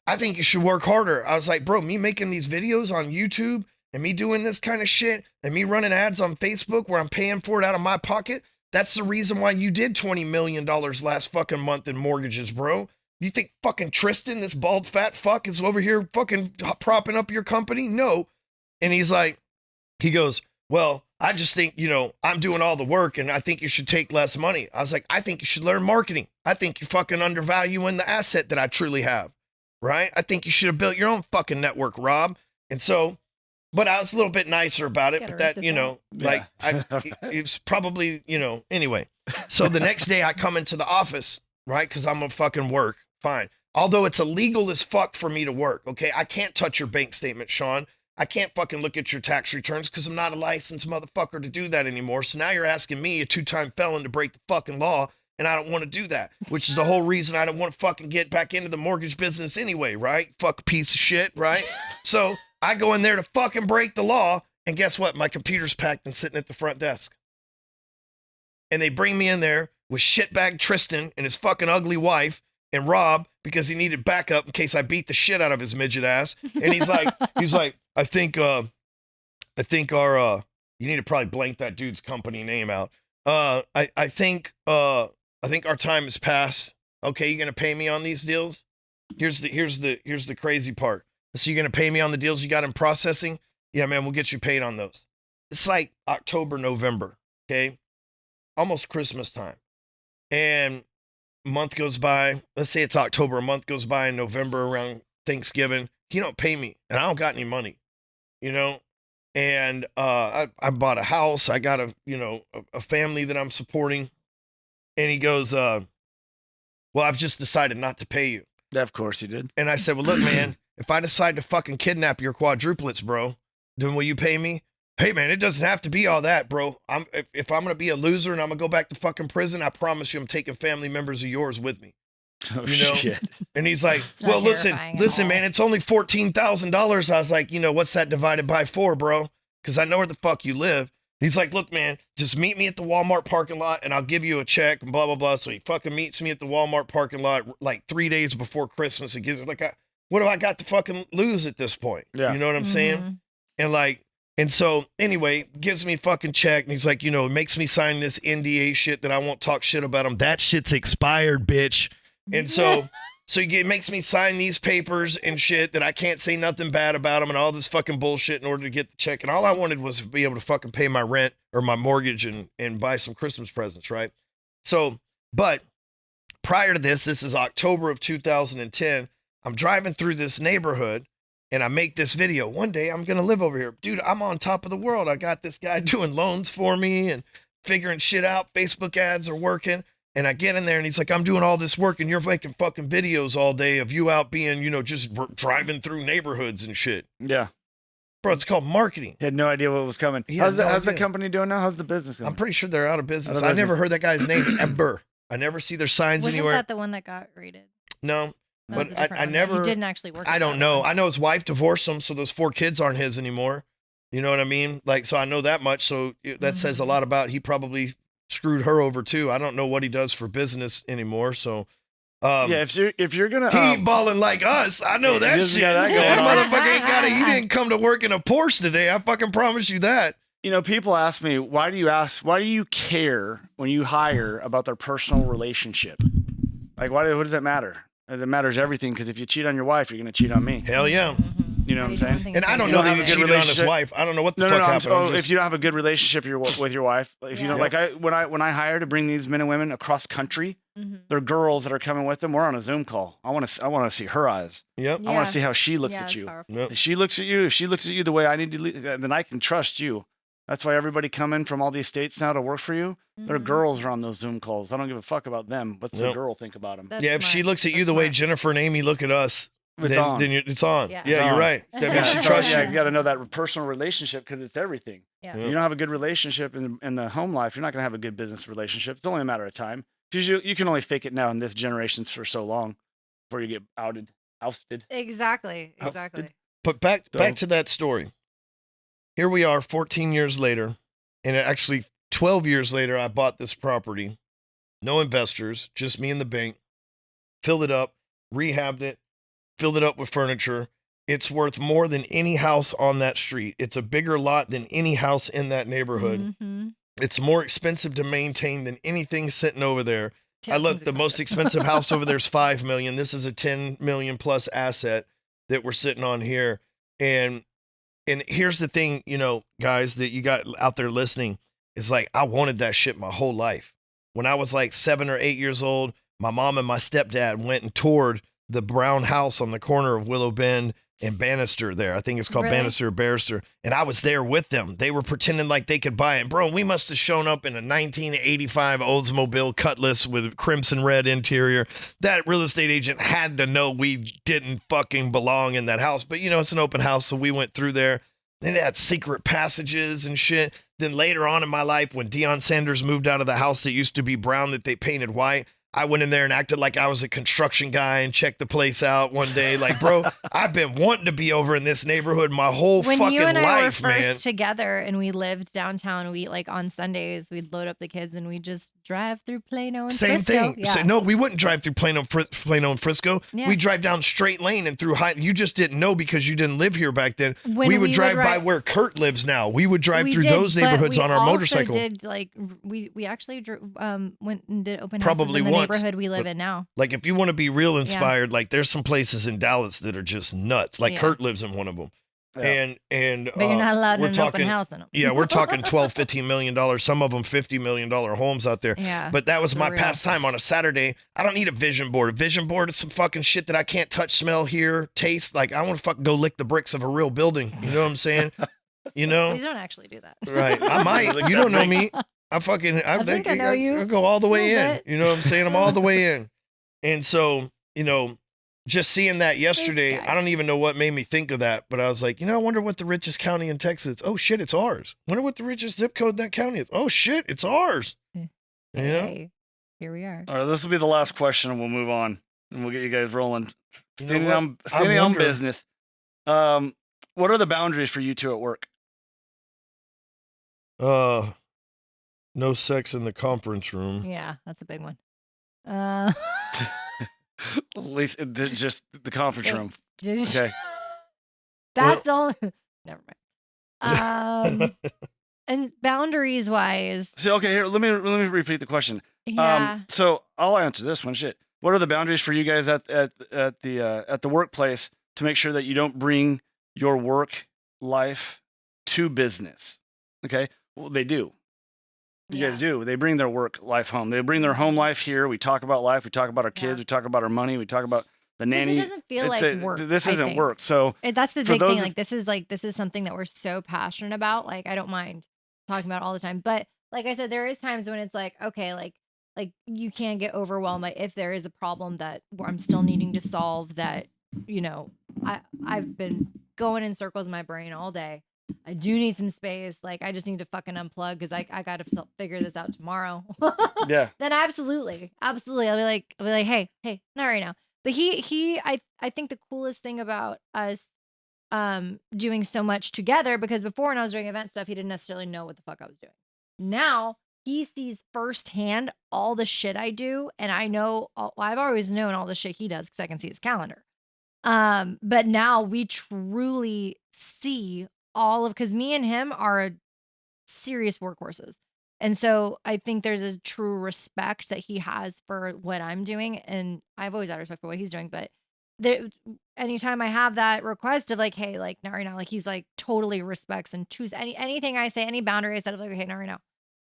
I think you should work harder. I was like, bro, me making these videos on YouTube and me doing this kind of shit and me running ads on Facebook where I'm paying for it out of my pocket, that's the reason why you did $20 million last fucking month in mortgages, bro. You think fucking Tristan, this bald fat fuck, is over here fucking propping up your company? No. And he goes, well, I just think, you know, I'm doing all the work and I think you should take less money. I was like, I think you should learn marketing. I think you're fucking undervaluing the asset that I truly have, right? I think you should have built your own fucking network, Rob. And so, but I was a little bit nicer about it, but that, you know, like it was probably, you know, anyway. So the next day I come into the office, right? Cause I'm gonna fucking work. Fine. Although it's illegal as fuck for me to work. Okay. I can't touch your bank statement, Shawn. I can't fucking look at your tax returns because I'm not a licensed motherfucker to do that anymore. So now you're asking me, a 2-time felon, to break the fucking law, and I don't want to do that, which is the whole reason I don't want to fucking get back into the mortgage business anyway, right? Fuck piece of shit, right? So I go in there to fucking break the law, and guess what? My computer's packed and sitting at the front desk. And they bring me in there with shitbag Tristan and his fucking ugly wife and Rob because he needed backup in case I beat the shit out of his midget ass. And he's like, I think our, you need to probably blank that dude's company name out. I think our time has passed. Okay, you gonna pay me on these deals? Here's the crazy part. So you're gonna pay me on the deals you got in processing? Yeah, man, we'll get you paid on those. It's like October, November, okay? Almost Christmas time. And a month goes by. Let's say it's October. A month goes by in November around Thanksgiving. He don't pay me, and I don't got any money, you know? And I bought a house. I got a family that I'm supporting. And he goes, well, I've just decided not to pay you. Yeah, of course you did. And I said, well, look, man, if I decide to fucking kidnap your quadruplets, bro, then will you pay me? Hey, man, it doesn't have to be all that, bro. If I'm going to be a loser and I'm going to go back to fucking prison, I promise you I'm taking family members of yours with me. Oh, you know? shit. And he's like, It's not well, listen, terrifying at man, all. it's only $14,000. I was like, you know, what's that divided by 4, bro? Because I know where the fuck you live. He's like, look, man, just meet me at the Walmart parking lot and I'll give you a check and blah, blah, blah. So he fucking meets me at the Walmart parking lot like 3 days before Christmas. He gives like, what have I got to fucking lose at this point? Yeah. You know what I'm saying? And so anyway, gives me a fucking check and he's like, you know, makes me sign this NDA shit that I won't talk shit about him. That shit's expired, bitch. And so he makes me sign these papers and shit that I can't say nothing bad about him and all this fucking bullshit in order to get the check. And all I wanted was to be able to fucking pay my rent or my mortgage and buy some Christmas presents, right? So, but prior to this is October of 2010. I'm driving through this neighborhood and I make this video. One day I'm going to live over here. Dude, I'm on top of the world. I got this guy doing loans for me and figuring shit out. Facebook ads are working. And I get in there and he's like, I'm doing all this work and you're making fucking videos all day of you out being, you know, just driving through neighborhoods and shit. Yeah. Bro, it's called marketing. He had no idea what was coming. He had How's no the idea. company doing now? How's the business going? I'm pretty sure they're out of business. Out of I never business. heard that guy's name ever. I never see their signs Wasn't anywhere. that the one that got raided? No, That was but a different I one. never. You didn't actually work. I at don't that know. one. I know his wife divorced him, so those 4 kids aren't his anymore. You know what I mean? Like, so I know that much. So that says a lot about he probably screwed her over too. I don't know what he does for business anymore. So, Yeah, if you're gonna he ain't balling like us. I know that doesn't shit. got that That going on. motherfucker ain't got it. He didn't come to work in a Porsche today. I fucking promise you that. People ask me, why do you care when you hire about their personal relationship? Like, what does that matter? It matters everything, because if you cheat on your wife, you're gonna cheat on me. Hell yeah. You know what I'm saying? And I don't You know don't that have he a good cheated on his relationship? wife. I don't know what the No, fuck no, no. happened. I'm just- If you don't have a good relationship with your wife, if you know, Yeah. like when I hire to bring these men and women across country, they're girls that are coming with them. We're on a Zoom call. I want to see her eyes. Yep. I want to see how she looks at it's you. powerful. Yep. If she looks at you the way I need to, then I can trust you. That's why everybody coming from all these states now to work for you, their girls are on those Zoom calls. I don't give a fuck about them. What's the Yep. girl think about them? That's Yeah, if she smart. looks at you That's the way smart. Jennifer and Amy look at us, It's then, on. then it's on. Yeah. Yeah, It's you're on. right. That means she Yeah. trusts Yeah, you. you got to know that personal relationship, because it's everything. Yeah. You don't have a good relationship in the home life, you're not going to have a good business relationship. It's only a matter of time, because you can only fake it now in this generation for so long before you get ousted. Exactly. How- Exactly. But back So- to that story. Here we are 14 years later, and actually 12 years later, I bought this property. No investors, just me and the bank. Filled it up, rehabbed it, filled it up with furniture. It's worth more than any house on that street. It's a bigger lot than any house in that neighborhood. Mm-hmm. It's more expensive to maintain than anything sitting over there. I Sounds look, the most expensive house over there is $5 million. This is a 10 million plus asset that we're sitting on here. And here's the thing, guys, that you got out there listening, is like, I wanted that shit my whole life. When I was like 7 or 8 years old, my mom and my stepdad went and toured the brown house on the corner of Willow Bend and Bannister there. I think it's called Really? Bannister or Barrister. And I was there with them. They were pretending like they could buy it. Bro, we must have shown up in a 1985 Oldsmobile Cutlass with crimson red interior. That real estate agent had to know we didn't fucking belong in that house. But, it's an open house, so we went through there. Then it had secret passages and shit. Then later on in my life, when Deion Sanders moved out of the house that used to be brown that they painted white, I went in there and acted like I was a construction guy and checked the place out one day. Like, bro, I've been wanting to be over in this neighborhood my whole When fucking you and I were life, first man. together and we lived downtown, we like on Sundays we'd load up the kids and we'd just drive through Plano and Same Frisco. thing. Yeah. So, no, we wouldn't drive through Plano and Frisco. Yeah. We drive down straight lane and through high. You just didn't know because you didn't live here back then. When we would we drive would by ride- where Kurt lives now. We would drive We through did, those but neighborhoods we on our also motorcycle. Did, like we actually went and did open houses Probably in the once, neighborhood we live but- in now. Like, if you want to be real inspired, like, there's some places in Dallas that are just nuts. Like, Yeah. Kurt lives in one of them. Yeah. And But you're not allowed we're in an open talking- house in them. Yeah, we're talking $12-15 million. Some of them $50 million homes out there. Yeah. But that was my surreal. pastime on a Saturday. I don't need a vision board. A vision board is some fucking shit that I can't touch, smell, hear, taste. Like, I want to fucking go lick the bricks of a real building. You know what I'm saying? Please don't actually do that. Right. I might. You don't know me. I think I know you. I go all the way Little in. bit. You know what I'm saying? I'm all the way in. And so, just seeing that yesterday, guy. I don't even know what made me think of that, but I was like, I wonder what the richest county in Texas is. Oh shit, it's ours. Wonder what the richest zip code in that county is. Oh shit, it's ours. You know? Hey, here we are. All right, this will be the last question, and we'll move on, and we'll get you guys rolling. You know Standing what? on I standing on wonder- business. What are the boundaries for you two at work? No sex in the conference room. Yeah, that's a big one. At least just the conference room. Okay. That's the only. Never mind. And boundaries wise, So okay, here let me repeat the question. yeah. So I'll answer this one. Shit. What are the boundaries for you guys at the workplace to make sure that you don't bring your work life to business? Okay. Well, they do. You Yeah. guys do. They bring their work life home. They bring their home life here. We talk about life. We talk about our kids. Yeah. We talk about our money. We talk about the Because nanny. it doesn't feel It's like work. This I isn't think. work. So That's the for big those thing. of- This is something that we're so passionate about. Like I don't mind talking about it all the time. But like I said, there is times when it's like, okay, like you can get overwhelmed. Like if there is a problem that where I'm still needing to solve that, I've been going in circles in my brain all day. I do need some space. Like I just need to fucking unplug because I got to figure this out tomorrow. yeah. Then absolutely. I'll be like, hey, not right now. But I think the coolest thing about us doing so much together, because before when I was doing event stuff, he didn't necessarily know what the fuck I was doing. Now he sees firsthand all the shit I do, and I know I've always known all the shit he does because I can see his calendar. But now we truly see all of because me and him are serious workhorses. And so I think there's a true respect that he has for what I'm doing. And I've always had respect for what he's doing. But there, anytime I have that request of like, hey, like not right now, like he's like totally respects and choose anything I say, any boundary I set of like, okay, not right now.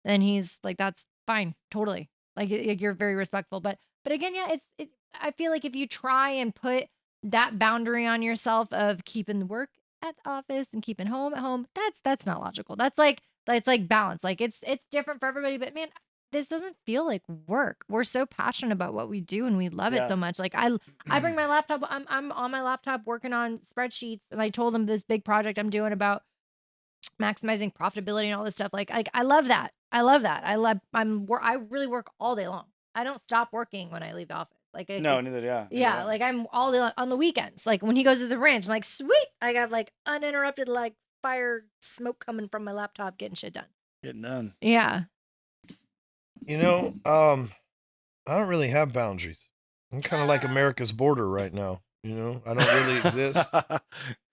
Then he's like, that's fine, totally. Like you're very respectful. But again, yeah, I feel like if you try and put that boundary on yourself of keeping the work at the office and keeping home at home, that's not logical. That's like balance. Like it's different for everybody, but man, this doesn't feel like work. We're so passionate about what we do and we love it so much. Like I bring my laptop, I'm on my laptop working on spreadsheets, and I told them this big project I'm doing about maximizing profitability and all this stuff. Like I love that. I really work all day long. I don't stop working when I leave the office. Like No, neither. Yeah. yeah, like I'm all day on the weekends. Like when he goes to the ranch, I'm like, sweet. I got like uninterrupted like fire smoke coming from my laptop, getting shit done. Getting done. Yeah. You know, I don't really have boundaries. I'm kind of like America's border right now. You know, I don't really exist.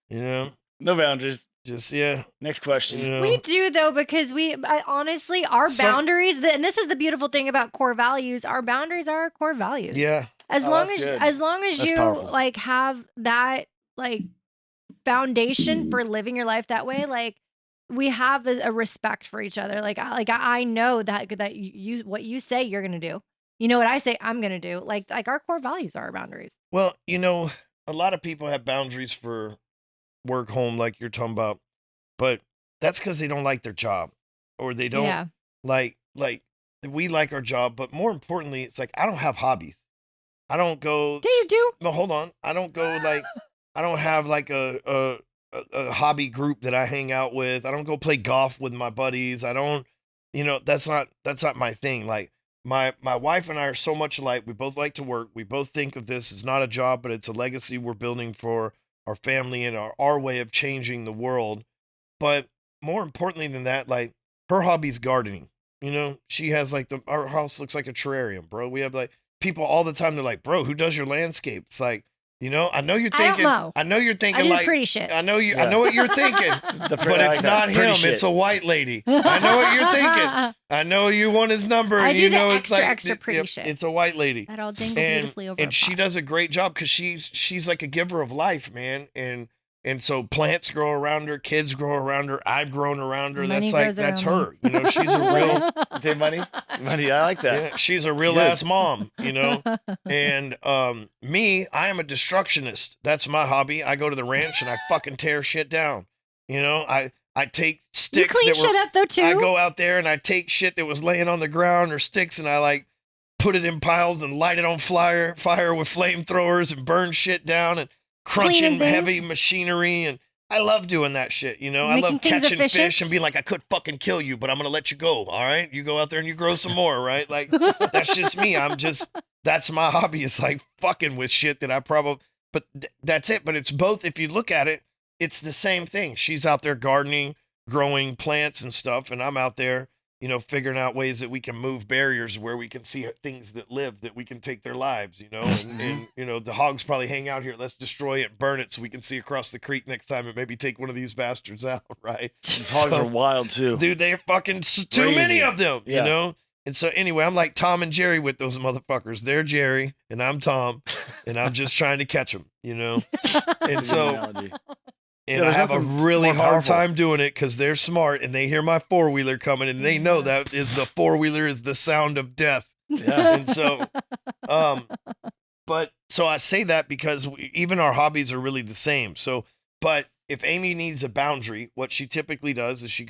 You know, No boundaries. just yeah. Next question. You know, We do though, because honestly, our boundaries, and this is the beautiful thing about core values. Our boundaries are our core values. yeah. As Oh, long that's as good. That's you powerful. like have that like foundation for living your life that way, like we have a respect for each other. Like I know that you what you say you're gonna do. You know what I say I'm gonna do. Like our core values are our boundaries. Well, you know, a lot of people have boundaries for work, home, like you're talking about, but that's because they don't like their job, or they don't Yeah. like we like our job, but more importantly, it's like I don't have hobbies. I don't go. Do you do? No, hold on. I don't go like I don't have like a hobby group that I hang out with. I don't go play golf with my buddies. I don't, you know, that's not my thing. Like my wife and I are so much alike. We both like to work. We both think of this as not a job, but it's a legacy we're building for our family and our way of changing the world. But more importantly than that, like her hobby's gardening. You know, she has like our house looks like a terrarium, bro. We have like people all the time. They're like, bro, who does your landscape? It's like, you know, I know you're I don't thinking, mow. I know you're I thinking do like, pretty shit. I know you, I Yeah. know what you're thinking, but it's not him. It's a white lady. I know what you're thinking. I know you want his number. I and do you the know extra, it's like extra pretty shit. It's a white lady, That all dangle beautifully over. and she does a great job because she's like a giver of life, man. And so plants grow around her, kids grow around her. I've grown around her. Money That's grows that's around her. You know, she's a real. Say money. Money. I like that. Yeah, she's a real good. ass mom, you know. And me, I am a destructionist. That's my hobby. I go to the ranch and I fucking tear shit down. You know, I take You sticks clean that shit were up though too. I go out there and I take shit that was laying on the ground or sticks and I like put it in piles and light it on fire with flamethrowers and burn shit down and crunching Cleaning things. heavy machinery. And I love doing that shit, you know. I Making love things catching fish efficient. and being like, I could fucking kill you, but I'm gonna let you go. All right, you go out there and you grow some more, right? Like that's just me. That's my hobby. It's like fucking with shit that I probably, but that's it. But it's both. If you look at it, it's the same thing. She's out there gardening, growing plants and stuff, and I'm out there, you know, figuring out ways that we can move barriers where we can see things that live, that we can take their lives, you know. And you know, the hogs probably hang out here. Let's destroy it, burn it, so we can see across the creek next time and maybe take one of these bastards out, right? These hogs are wild too. Dude, they're fucking too Crazy. many of them, Yeah. you know? And so anyway, I'm like Tom and Jerry with those motherfuckers. They're Jerry and I'm Tom, and I'm just trying to catch them, you know? And Good so, analogy. and I there's have a nothing really more hard powerful. time doing it because they're smart and they hear my four-wheeler coming and they know that is the four-wheeler is the sound of death. Yeah. And so, but so I say that because even our hobbies are really the same. So, but if Amy needs a boundary, what she typically does is she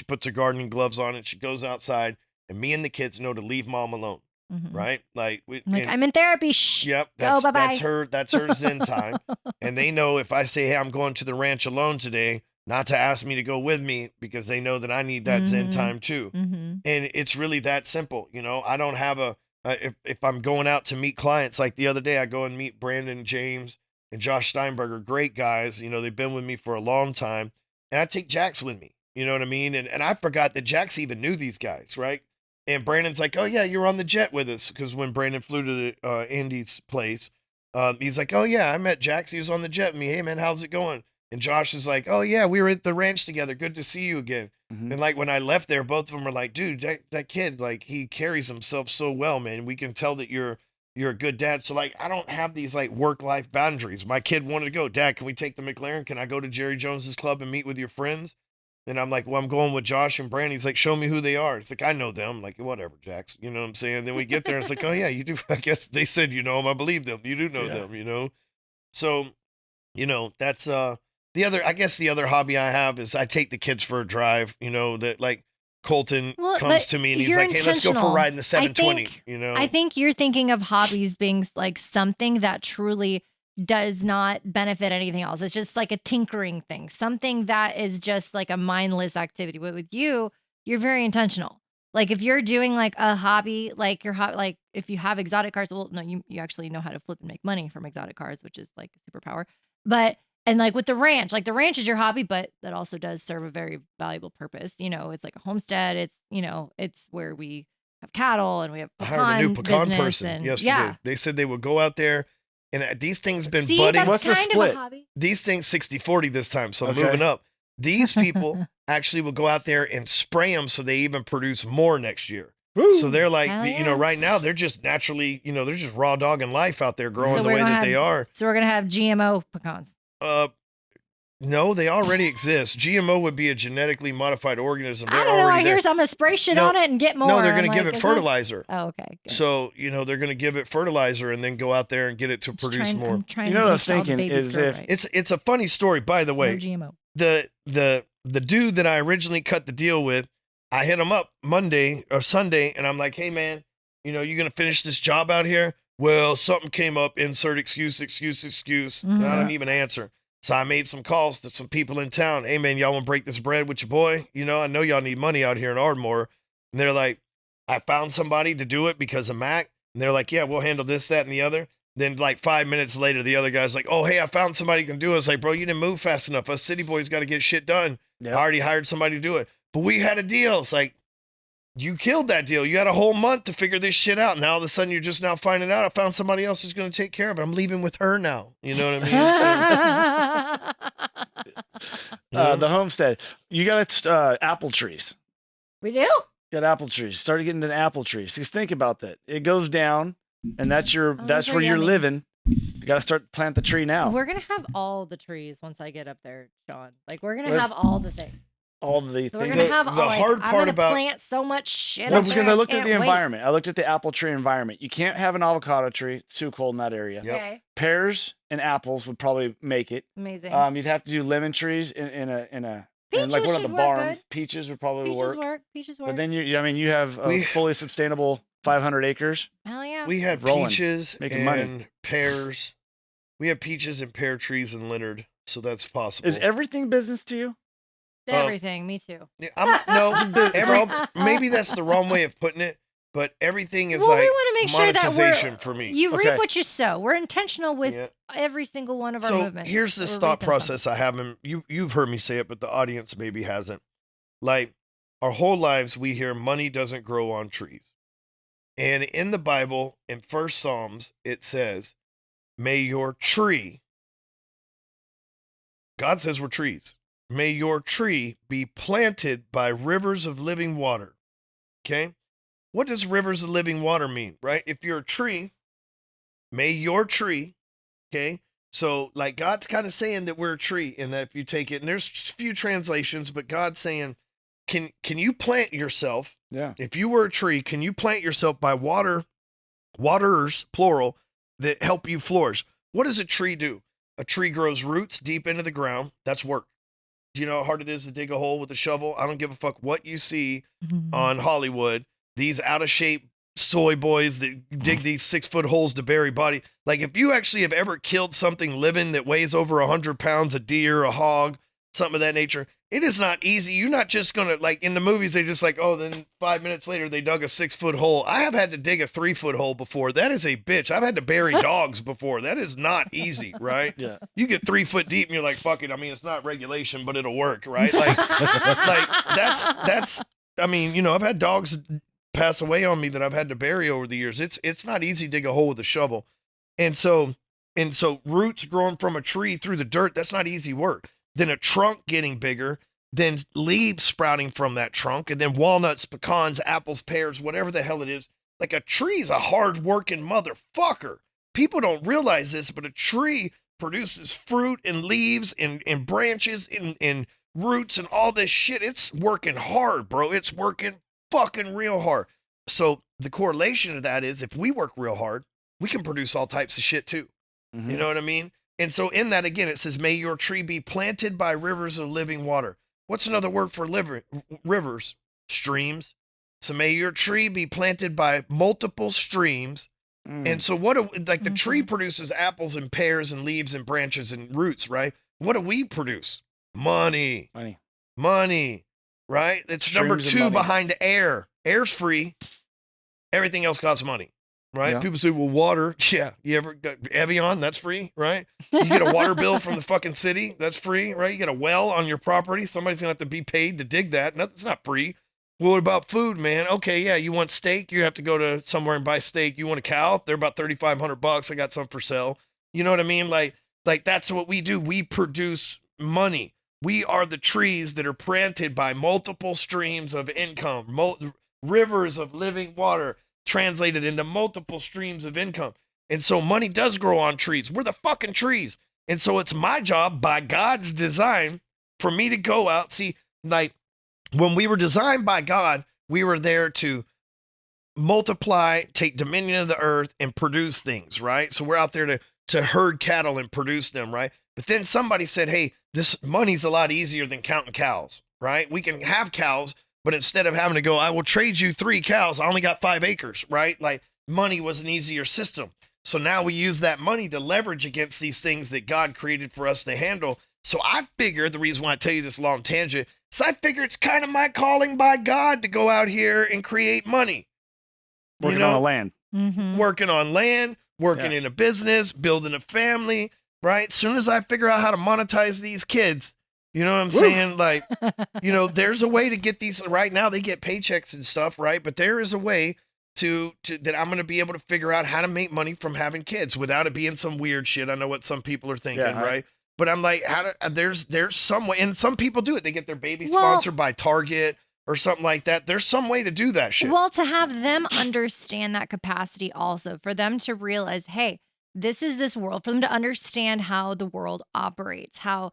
puts her gardening gloves on and she goes outside, and me and the kids know to leave mom alone, Mhm. right? Like, Like I'm in therapy. Shh. yep, Go, bye-bye. that's her Zen time. And they know if I say, hey, I'm going to the ranch alone today, not to ask me to go with me because they know that I need that Zen Mhm. time too. Mm-hmm. And it's really that simple. You know, I don't have if I'm going out to meet clients, like the other day, I go and meet Brandon James and Josh Steinberger, great guys. You know, they've been with me for a long time. And I take Jax with me. You know what I mean? And I forgot that Jax even knew these guys, right? And Brandon's like, oh yeah, you're on the jet with us. Because when Brandon flew to the Andy's place, he's like, oh yeah, I met Jax. He was on the jet with me. Hey man, how's it going? And Josh is like, oh yeah, we were at the ranch together. Good to see you again. Mhm. And like when I left there, both of them were like, dude, that kid, like he carries himself so well, man. We can tell that you're a good dad. So like I don't have these like work-life boundaries. My kid wanted to go, Dad, can we take the McLaren? Can I go to Jerry Jones's club and meet with your friends? And I'm like, well, I'm going with Josh and Brandon. He's like, show me who they are. It's like, I know them. I'm like, whatever, Jax. You know what I'm saying? Then we get there and it's like, oh yeah, you do. I guess they said you know them. I believe them. You do know them, you know? So, that's the other, I guess the other hobby I have is I take the kids for a drive, that like Colton comes but to me and he's you're like, hey, let's go for a intentional. ride in the I 720, think- I think you're thinking of hobbies being like something that truly does not benefit anything else. It's just like a tinkering thing, something that is just like a mindless activity. But with you, you're very intentional. Like if you're doing like a hobby, like like if you have exotic cars, well, no, you actually know how to flip and make money from exotic cars, which is like a superpower. But and like with the ranch, like the ranch is your hobby, but that also does serve a very valuable purpose. It's like a homestead. It's it's where we have cattle and we have I hired a new pecan business person and yesterday. yeah. They said they would go out there and these things been See, budding. that's What's the kind of split? a hobby. These things 60-40 this time, so I'm Okay. moving up. These people actually will go out there and spray them so they even produce more next year. So they're like, Hell yeah. right now they're just naturally, they're just raw dogging life out there growing So the we're way gonna that they have- are. So we're gonna have GMO pecans. No, they already exist. GMO would be a genetically modified organism. I They're don't know. already I there. hear I'm gonna spray shit No, on it and get more. No, they're I'm going to give like, it is that- fertilizer. Oh, okay. Good. So, they're going to give it fertilizer and then go out there and get it to produce more. I'm trying You to know what I make was sure all the thinking babies is grow if- right. It's a funny story, by the No way. GMO. The dude that I originally cut the deal with, I hit him up Monday or Sunday, and I'm like, hey man, you gonna finish this job out here? Well, something came up. Insert excuse. And I didn't even answer. So I made some calls to some people in town. Hey man, y'all want to break this bread with your boy? I know y'all need money out here in Ardmore. And they're like, I found somebody to do it because of Mac. And they're like, yeah, we'll handle this, that, and the other. Then like 5 minutes later, the other guy's like, oh, hey, I found somebody who can do it. It's like, bro, you didn't move fast enough. Us city boys got to get shit done. Yep. I already hired somebody to do it. But we had a deal. It's like, you killed that deal. You had a whole month to figure this shit out. Now all of a sudden you're just now finding out I found somebody else who's going to take care of it. I'm leaving with her now. You know what I mean? The homestead. You got apple trees. We do. You got apple trees. Started getting into apple trees. Just think about that. It goes down, and that's those that's are where you're yummy. living. You got to start plant the tree now. We're gonna have all the trees once I get up there, Shawn. Like we're gonna Let's- have all the things. All the So we're things. gonna The- have the all, like, hard I'm part gonna about- plant so much shit. Well, up because there, I looked at the can't wait. environment. I looked at the apple tree environment. You can't have an avocado tree. It's too cold in that area. Yep. Okay, Pears and apples would probably make it. amazing. You'd have to do lemon trees in like Peaches one of the should work barns. good. Peaches would probably Peaches work. work. Peaches work. But then you have a We- fully sustainable 500 acres. Hell yeah. We had Rolling, peaches making and money. pears. We have peaches and pear trees in Leonard, so that's possible. Is everything business to you? Everything. Me too. Yeah, no, It's every, all- maybe that's the wrong way of putting it, but everything is Well, we like wanna make sure that monetization for me. You reap Okay. what you sow. We're intentional with Yeah. every single one of our So movements. here's this We're thought reaping process I have, and you've heard me say it, but the audience maybe hasn't. Like our whole lives, we hear money doesn't grow on trees, and in the Bible, in First Psalms, it says, "May your tree." God says we're trees. May your tree be planted by rivers of living water. Okay, what does rivers of living water mean? Right? If you're a tree, may your tree. Okay. So, like, God's kind of saying that we're a tree, and that if you take it, and there's a few translations, but God's saying, can you plant yourself? Yeah. If you were a tree, can you plant yourself by waterers, plural, that help you flourish? What does a tree do? A tree grows roots deep into the ground. That's work. Do you know how hard it is to dig a hole with a shovel? I don't give a fuck what you see some. on Hollywood. These out of shape soy boys that dig these 6-foot holes to bury body. Like, if you actually have ever killed something living that weighs over 100 pounds, a deer, a hog, something of that nature, it is not easy. You're not just gonna, like in the movies, they just like, oh, then 5 minutes later they dug a 6-foot hole. I have had to dig a 3-foot hole before. That is a bitch. I've had to bury dogs before. That is not easy, right? Yeah. You get 3 foot deep and you're like, fuck it. I mean, it's not regulation, but it'll work, right? Like that's I mean, I've had dogs pass away on me that I've had to bury over the years. It's not easy to dig a hole with a shovel. And so roots growing from a tree through the dirt, that's not easy work. Then a trunk getting bigger, then leaves sprouting from that trunk, and then walnuts, pecans, apples, pears, whatever the hell it is. Like a tree is a hard-working motherfucker. People don't realize this, but a tree produces fruit and leaves and branches and roots and all this shit. It's working hard, bro. It's working fucking real hard. So the correlation to that is if we work real hard, we can produce all types of shit too. Mm-hmm. You know what I mean? And so in that, again, it says, may your tree be planted by rivers of living water. What's another word for rivers? Streams. So may your tree be planted by multiple streams. And so the tree produces apples and pears and leaves and branches and roots, right? What do we produce? Money, right? It's Streams number of 2 money. behind air. Air's free. Everything else costs money, right? Yeah. People say, well, water. Yeah. You ever got Evian? That's free, right? You get a water bill from the fucking city. That's free, right? You get a well on your property. Somebody's going to have to be paid to dig that. That's not free. Well, what about food, man? Okay, yeah, you want steak? You have to go to somewhere and buy steak. You want a cow? They're about $3,500. I got some for sale. You know what I mean? Like that's what we do. We produce money. We are the trees that are planted by multiple streams of income, rivers of living water translated into multiple streams of income. And so money does grow on trees. We're the fucking trees. And so it's my job by God's design for me to go out. See, like, when we were designed by God, we were there to multiply, take dominion of the earth, and produce things, right? So we're out there to herd cattle and produce them, right? But then somebody said, hey, this money's a lot easier than counting cows, right? We can have cows, but instead of having to go, I will trade you 3 cows, I only got 5 acres, right? Like money was an easier system. So now we use that money to leverage against these things that God created for us to handle. So I figured, the reason why I tell you this long tangent, so I figure it's kind of my calling by God to go out here and create money. Working on the land. Mm-hmm. Working on land, working in a business, building a family, right? As soon as I figure out how to monetize these kids, you know what I'm saying? Like, you know, there's a way to get these. Right now they get paychecks and stuff, right? But there is a way to that I'm going to be able to figure out how to make money from having kids without it being some weird shit. I know what some people are thinking, right? But I'm like, there's some way, and some people do it. They get their baby sponsored by Target or something like that. There's some way to do that shit. Well, to have them understand that capacity also, for them to realize, hey, this is this world, for them to understand how the world operates, how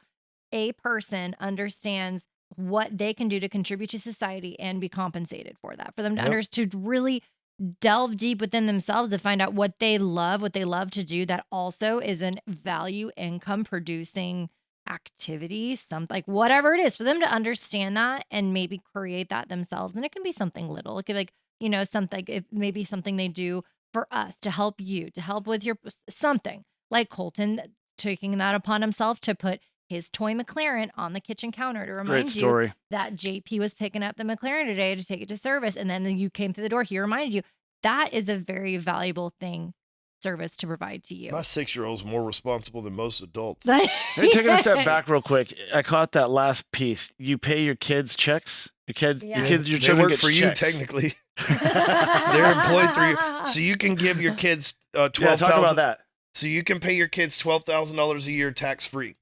a person understands what they can do to contribute to society and be compensated for that, for them to to really delve deep within themselves to find out what they love to do that also is an value income producing activity, something like whatever it is, for them to understand that and maybe create that themselves. And it can be something little. It could be like, you know, something, it may be something they do for us to help you, to help with your something, like Colton taking that upon himself to put his toy McLaren on the kitchen counter to remind you that JP was picking up the McLaren today to take it to service. And then you came through the door. He reminded you. That is a very valuable service to provide to you. My 6-year-old's more responsible than most adults. Hey, taking a step back real quick. I caught that last piece. You pay your kids checks? Your children work get for checks. you, technically. They're employed through you. So you can give your kids $12,000. Talk about that. So you can pay your kids $12,000 a year tax-free.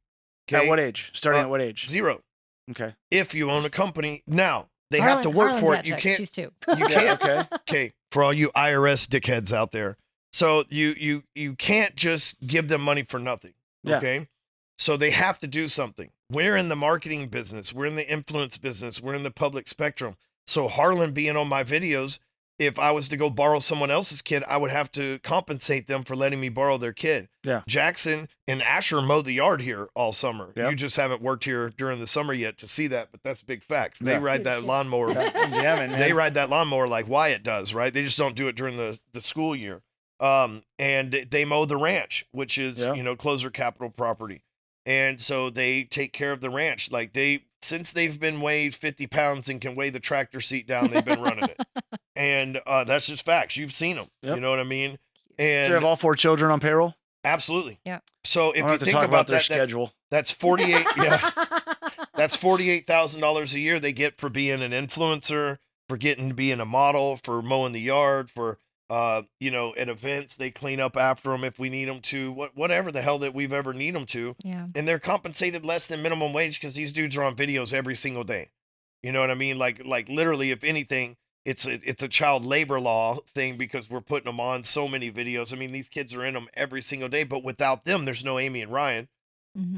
Okay? At what age? Starting at what age? 0. Okay. If you own a company. Now, they have to work for it. You can't. She's 2. You can't. Okay. For all you IRS dickheads out there. So you can't just give them money for nothing. Okay. So they have to do something. We're in the marketing business. We're in the influence business. We're in the public spectrum. So Harlan being on my videos, if I was to go borrow someone else's kid, I would have to compensate them for letting me borrow their kid. Yeah. Jackson and Asher mowed the yard here all summer. Yep. You just haven't worked here during the summer yet to see that, but that's big facts. They ride that lawnmower. Man. They ride that lawnmower like Wyatt does, right? They just don't do it during the school year. And they mow the ranch, which is, you know, Closer Capital property. And so they take care of the ranch. Like since they've been weighed 50 pounds and can weigh the tractor seat down, they've been running it. And that's just facts. You've seen them. Yep. You know what I mean? And so you have all 4 children on payroll? Absolutely. Yeah. So if you think about their that, schedule, that's 48. Yeah. That's $48,000 a year they get for being an influencer, for getting to being a model, for mowing the yard, for you know, at events they clean up after them if we need them to, whatever the hell that we've ever need them to. Yeah. And they're compensated less than minimum wage because these dudes are on videos every single day. You know what I mean? Like literally, if anything, it's a child labor law thing because we're putting them on so many videos. I mean, these kids are in them every single day, but without them, there's no Amy and Ryan.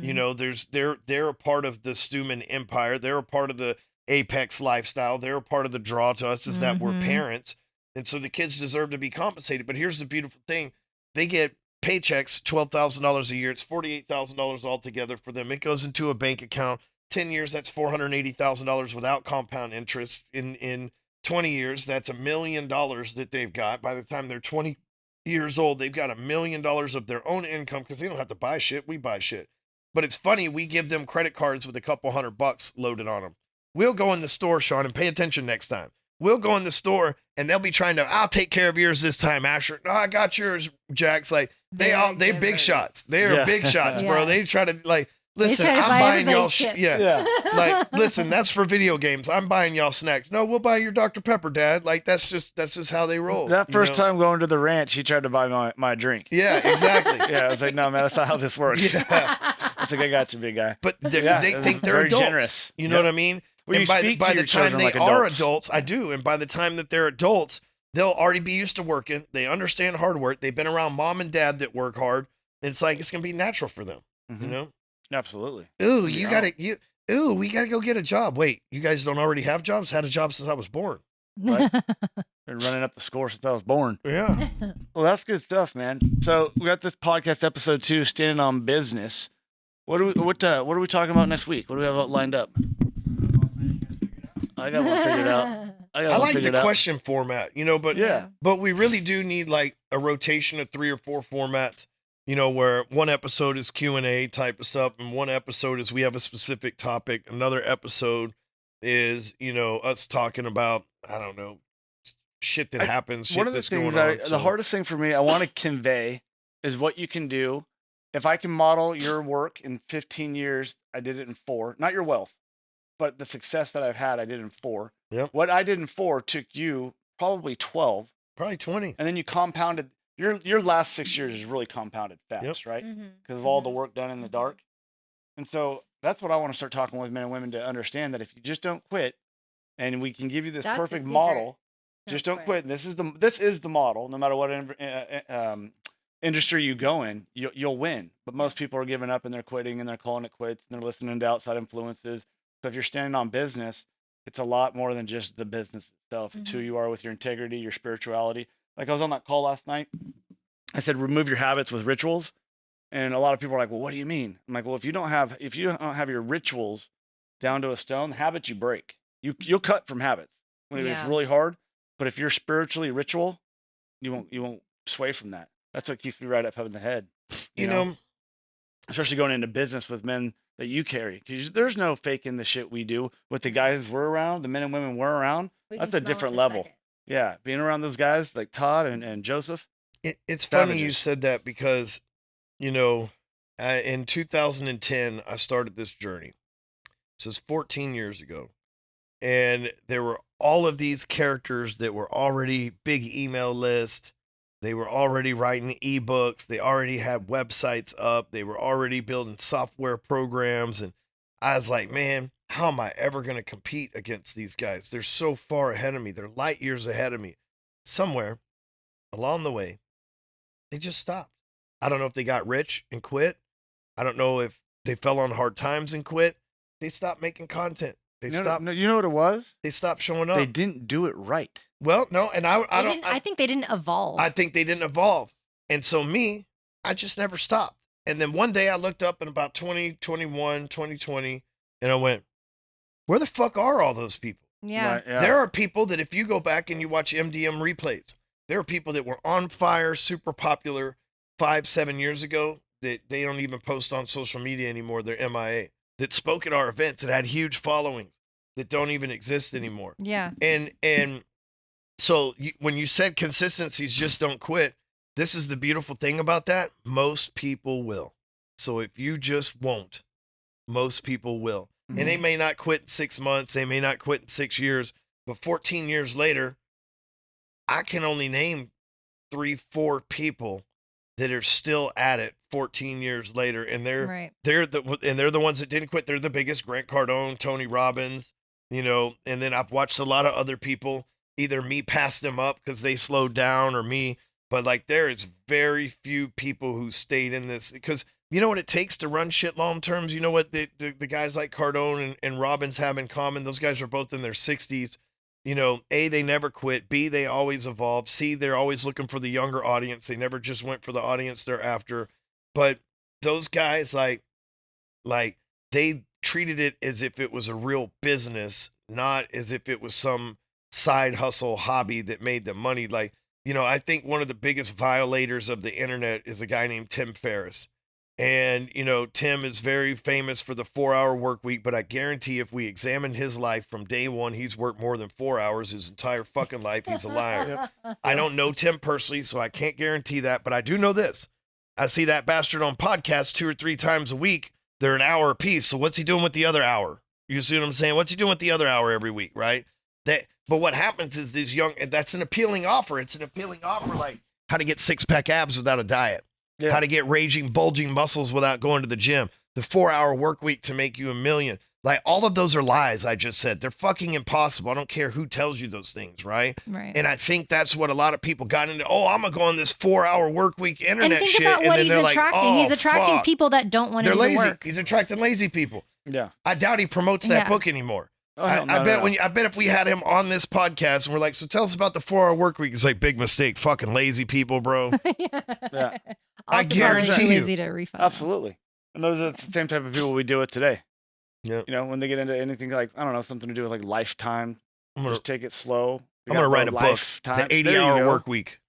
You know, they're a part of the Stewman empire. They're a part of the Apex lifestyle. They're a part of the draw to us is that we're parents. And so the kids deserve to be compensated. But here's the beautiful thing. They get paychecks, $12,000 a year. It's $48,000 altogether for them. It goes into a bank account. 10 years, that's $480,000 without compound interest. In 20 years, that's $1 million that they've got. By the time they're 20 years old, they've got $1 million of their own income because they don't have to buy shit. We buy shit. But it's funny, we give them credit cards with a couple $100 loaded on them. We'll go in the store, Shawn, and pay attention next time. We'll go in the store and they'll be trying to, I'll take care of yours this time, Asher. No, I got yours, Jack's like, they big shots. They are big shots, bro. They try to like, listen, I'm buying y'all like, listen, that's for video games. I'm buying y'all snacks. No, we'll buy your Dr. Pepper, Dad. Like that's just how they roll. That first time going to the ranch, he tried to buy my drink. Yeah, exactly. Yeah, I was like, no, man, that's not how this works. Yeah. I was like, I got you, big guy. But they think they're very adults. generous. You know what I mean? Well, and you by speak to the your time children they like are adults. adults, I do. And by the time that they're adults, they'll already be used to working. They understand hard work. They've been around mom and dad that work hard. And it's like it's gonna be natural for them. You know? Absolutely. Ooh, we gotta go get a job. Wait, you guys don't already have jobs? Had a job since I was born. Right? Been running up the score since I was born. Yeah. Well, that's good stuff, man. So we got this podcast episode 2, Standing on Business. What are we talking about next week? What do we have lined up? I got one figured out. I like the question format, you know, but we really do need like a rotation of 3 or 4 formats, you know, where one episode is Q&A type of stuff, and one episode is we have a specific topic. Another episode is, you know, us talking about, I don't know, shit that happens, shit one of the that's things going on. The hardest thing for me, I want to convey is what you can do. If I can model your work in 15 years, I did it in 4. Not your wealth, but the success that I've had, I did in 4. Yep. What I did in 4 took you probably 12. Probably 20. And then you compounded. Your last 6 years is really compounded fast, right? Because of all the work done in the dark. And so that's what I want to start talking with men and women to understand, that if you just don't quit, and we can give you this perfect model, just don't quit. And this is the model. No matter what industry you go in, you'll win. But most people are giving up and they're quitting and they're calling it quits and they're listening to outside influences. So if you're standing on business, it's a lot more than just the business itself. It's who you are with your integrity, your spirituality. Like I was on that call last night. I said, remove your habits with rituals. And a lot of people are like, well, what do you mean? I'm like, well, if you don't have your rituals down to a stone, habits you break. You'll cut from habits when it's really hard. But if you're spiritually ritual, you won't sway from that. That's what keeps me right up in the head. You know, especially going into business with men that you carry, because there's no faking the shit we do with the guys we're around, the men and women we're around. That's a different level. Yeah, being around those guys like Todd and Joseph. It's funny you said that because, you know, in 2010, I started this journey. So it's 14 years ago. And there were all of these characters that were already big email list. They were already writing ebooks. They already had websites up. They were already building software programs. And I was like, man, how am I ever going to compete against these guys? They're so far ahead of me. They're light years ahead of me. Somewhere along the way, they just stopped. I don't know if they got rich and quit. I don't know if they fell on hard times and quit. They stopped making content. They stopped. No, you know what it was? They stopped showing up. They didn't do it right. Well, no, and I think they didn't evolve. I think they didn't evolve. And so I just never stopped. And then one day I looked up in about 2021, 2020, and I went, where the fuck are all those people? Yeah. Right, yeah. There are people that if you go back and you watch MDM replays, there are people that were on fire, super popular 5-7 years ago that they don't even post on social media anymore. They're MIA. That spoke at our events, that had huge followings that don't even exist anymore. Yeah. And so when you said consistencies just don't quit, this is the beautiful thing about that. Most people will. So if you just won't, most people will. And they may not quit in 6 months. They may not quit in 6 years, But 14 years later, I can only name 3-4 people that are still at it 14 years later, and Right. they're the ones that didn't quit. They're the biggest: Grant Cardone, Tony Robbins, and then I've watched a lot of other people, either me pass them up because they slowed down or me, but like there is very few people who stayed in this, because you know what it takes to run shit long terms. You know what the guys like Cardone and Robbins have in common? Those guys are both in their 60s. A, they never quit. B, they always evolve. C, they're always looking for the younger audience. They never just went for the audience they're after. But those guys, like they treated it as if it was a real business, not as if it was some side hustle hobby that made them money. Like, I think one of the biggest violators of the internet is a guy named Tim Ferriss. And, Tim is very famous for the 4-hour work week, but I guarantee if we examine his life from day one, he's worked more than 4 hours his entire fucking life. He's a liar. I don't know Tim personally, so I can't guarantee that, but I do know this. I see that bastard on podcasts 2 or 3 times a week. They're an hour apiece. So what's he doing with the other hour? You see what I'm saying? What's he doing with the other hour every week, right? But what happens is that's an appealing offer. It's an appealing offer, like how to get 6-pack abs without a diet. Yeah. How to get raging, bulging muscles without going to the gym. The 4-hour work week to make you $1 million. Like, all of those are lies, I just said. They're fucking impossible. I don't care who tells you those things, right? Right. And I think that's what a lot of people got into. Oh, I'm going to go on this 4-hour work week internet and shit. About what and then he's attracting. He's attracting people that don't want to do lazy. The work. He's attracting lazy people. Yeah. I doubt he promotes that book anymore. Oh, I bet if we had him on this podcast and we're like, so tell us about the 4-hour work week, it's like, big mistake, fucking lazy people, bro. Yeah. I guarantee you. Easy to refund. Absolutely. And those are the same type of people we deal with today. Yeah. When they get into anything like, I don't know, something to do with like lifetime, just take it slow. I'm going to write a book, the 80-hour work week.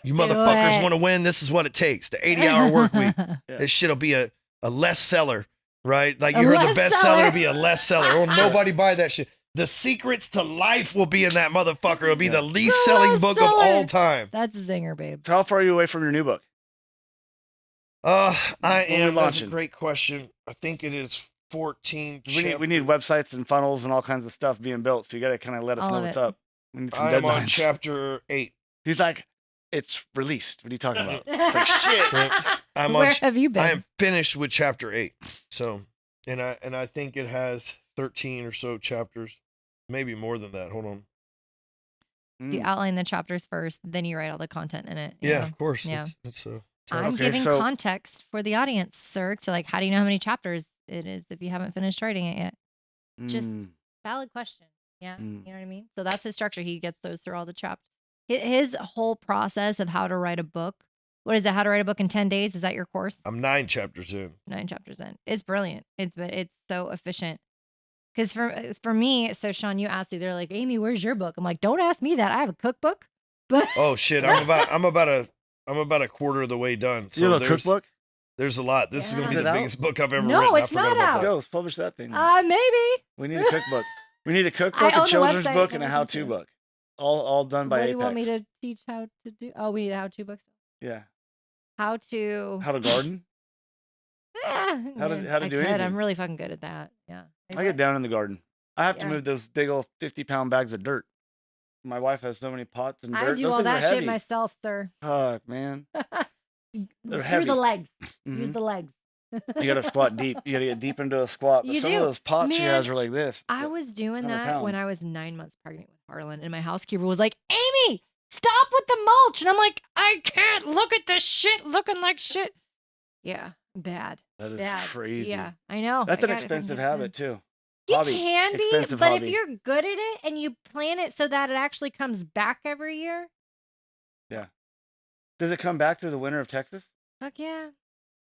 You motherfuckers want to win? This is what it takes. The 80-hour work week. Yeah. This shit'll be a less seller. Right? Like you heard the bestseller will be a less seller. Oh, nobody buy that shit. The Secrets to Life will be in that motherfucker. It'll be the least selling book of all time. That's a zinger, babe. So how far are you away from your new book? I am. That's a great question. I think it is 14. We need websites and funnels and all kinds of stuff being built. So you got to kind of let us know what's up. We need some I'm deadlines. on chapter 8. He's like, it's released. What are you talking about? It's like, shit. Where have you been? I am finished with chapter 8. So, and I think it has 13 or so chapters, maybe more than that. Hold on. You outline the chapters first, then you write all the content in it. Yeah, of course. Yeah. I'm giving context for the audience, sir. So, like, how do you know how many chapters it is if you haven't finished writing it yet? Just valid question. Yeah, you know what I mean? So that's his structure. He gets those through all the chapters. His whole process of how to write a book. What is it? How to write a book in 10 days? Is that your course? I'm 9 chapters in. 9 chapters in. It's brilliant. It's so efficient. Because for me, so Shawn, you asked me, they're like, Amy, where's your book? I'm like, don't ask me that. I have a cookbook. But oh shit, I'm about a quarter of the way done. So you have a cookbook? There's a lot. This is gonna be the biggest book I've ever written. No, it's not out. Let's go. Let's publish that thing. Maybe. We need a cookbook. We need a cookbook, a children's book, and a how-to book. All done by Apex. What do you want me to teach how to do? Oh, we need a how-to book. Yeah. How to garden? Yeah. How to do anything. I'm really fucking good at that. Yeah. I get down in the garden. I have to move those big old 50-pound bags of dirt. My wife has so many pots and dirt. I do all that shit myself, sir. Fuck, man. They're heavy. Through the legs. Mm-hmm. Use the legs. You got to squat deep. You got to get deep into a squat. But some of those pots she has are like this. I was doing that when I was 9 months pregnant with Harlan, and my housekeeper was like, Amy, stop with the mulch. And I'm like, I can't look at this shit looking like shit. Yeah, bad. That is crazy. Yeah, I know. That's an expensive habit, too. It can be, expensive but hobby. if you're good at it and you plan it so that it actually comes back every year. Yeah. Does it come back through the winter of Texas? Fuck yeah.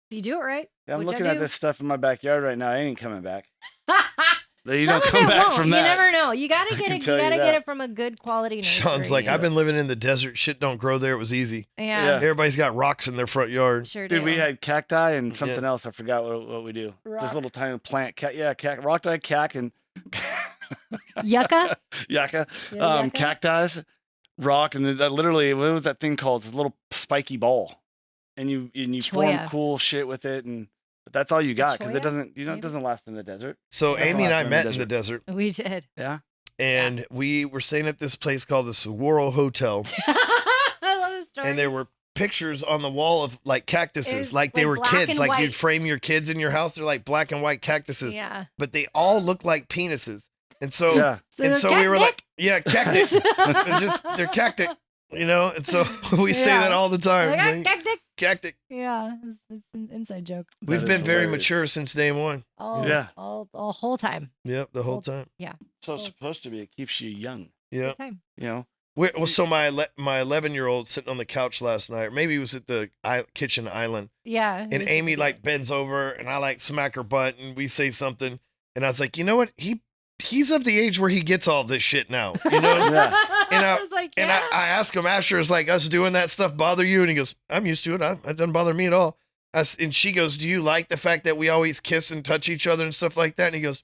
You do it right. Yeah, I'm looking at this stuff in my backyard right now. It ain't coming back. You Some don't of come it back won't. from that. You never know. You gotta get it. You gotta get it from a good quality nursery. Shawn's like, I've been living in the desert. Shit don't grow there. It was easy. Yeah. Everybody's got rocks in their front yard. Sure do. Dude, we had cacti and something else. I forgot what we do. This little tiny plant. Rock dye, cac, and yucca. Yucca. Yucca. Cacti, rock, and then literally, what was that thing called? It's a little spiky ball, and you form cool shit with it, but that's all you got because it doesn't last in the desert. So Amy and I met in the desert. We did. Yeah. and we were staying at this place called the Saguaro Hotel, I love this story. and there were pictures on the wall of like cactuses, was, like they like, were black kids, and like white. you'd frame your kids in your house. They're like black and white cactuses, Yeah. but they all look like penises. And so, Yeah. and so we were like, yeah, cactus. Cactus. they're cactus, you know. And so we say Yeah. that all the time. Like, It's like, cactus. cactus. Yeah, it's an inside joke. We've That been is very hilarious. mature since day one. All, Yeah. all whole time. Yep, the whole time. So it's supposed to be. It keeps you young. Yep. Whole time. You know. Well, so my 11-year-old sitting on the couch last night, or maybe he was at the kitchen island, Yeah. it and was Amy good. like bends over, and I like smack her butt, and we say something, and I was like, you know what? He's of the age where he gets all this shit now, you know. Yeah. And I was like, And yeah. I asked him, Asher, is like us doing that stuff bother you? And he goes, I'm used to it. It doesn't bother me at all. And she goes, do you like the fact that we always kiss and touch each other and stuff like that? And he goes,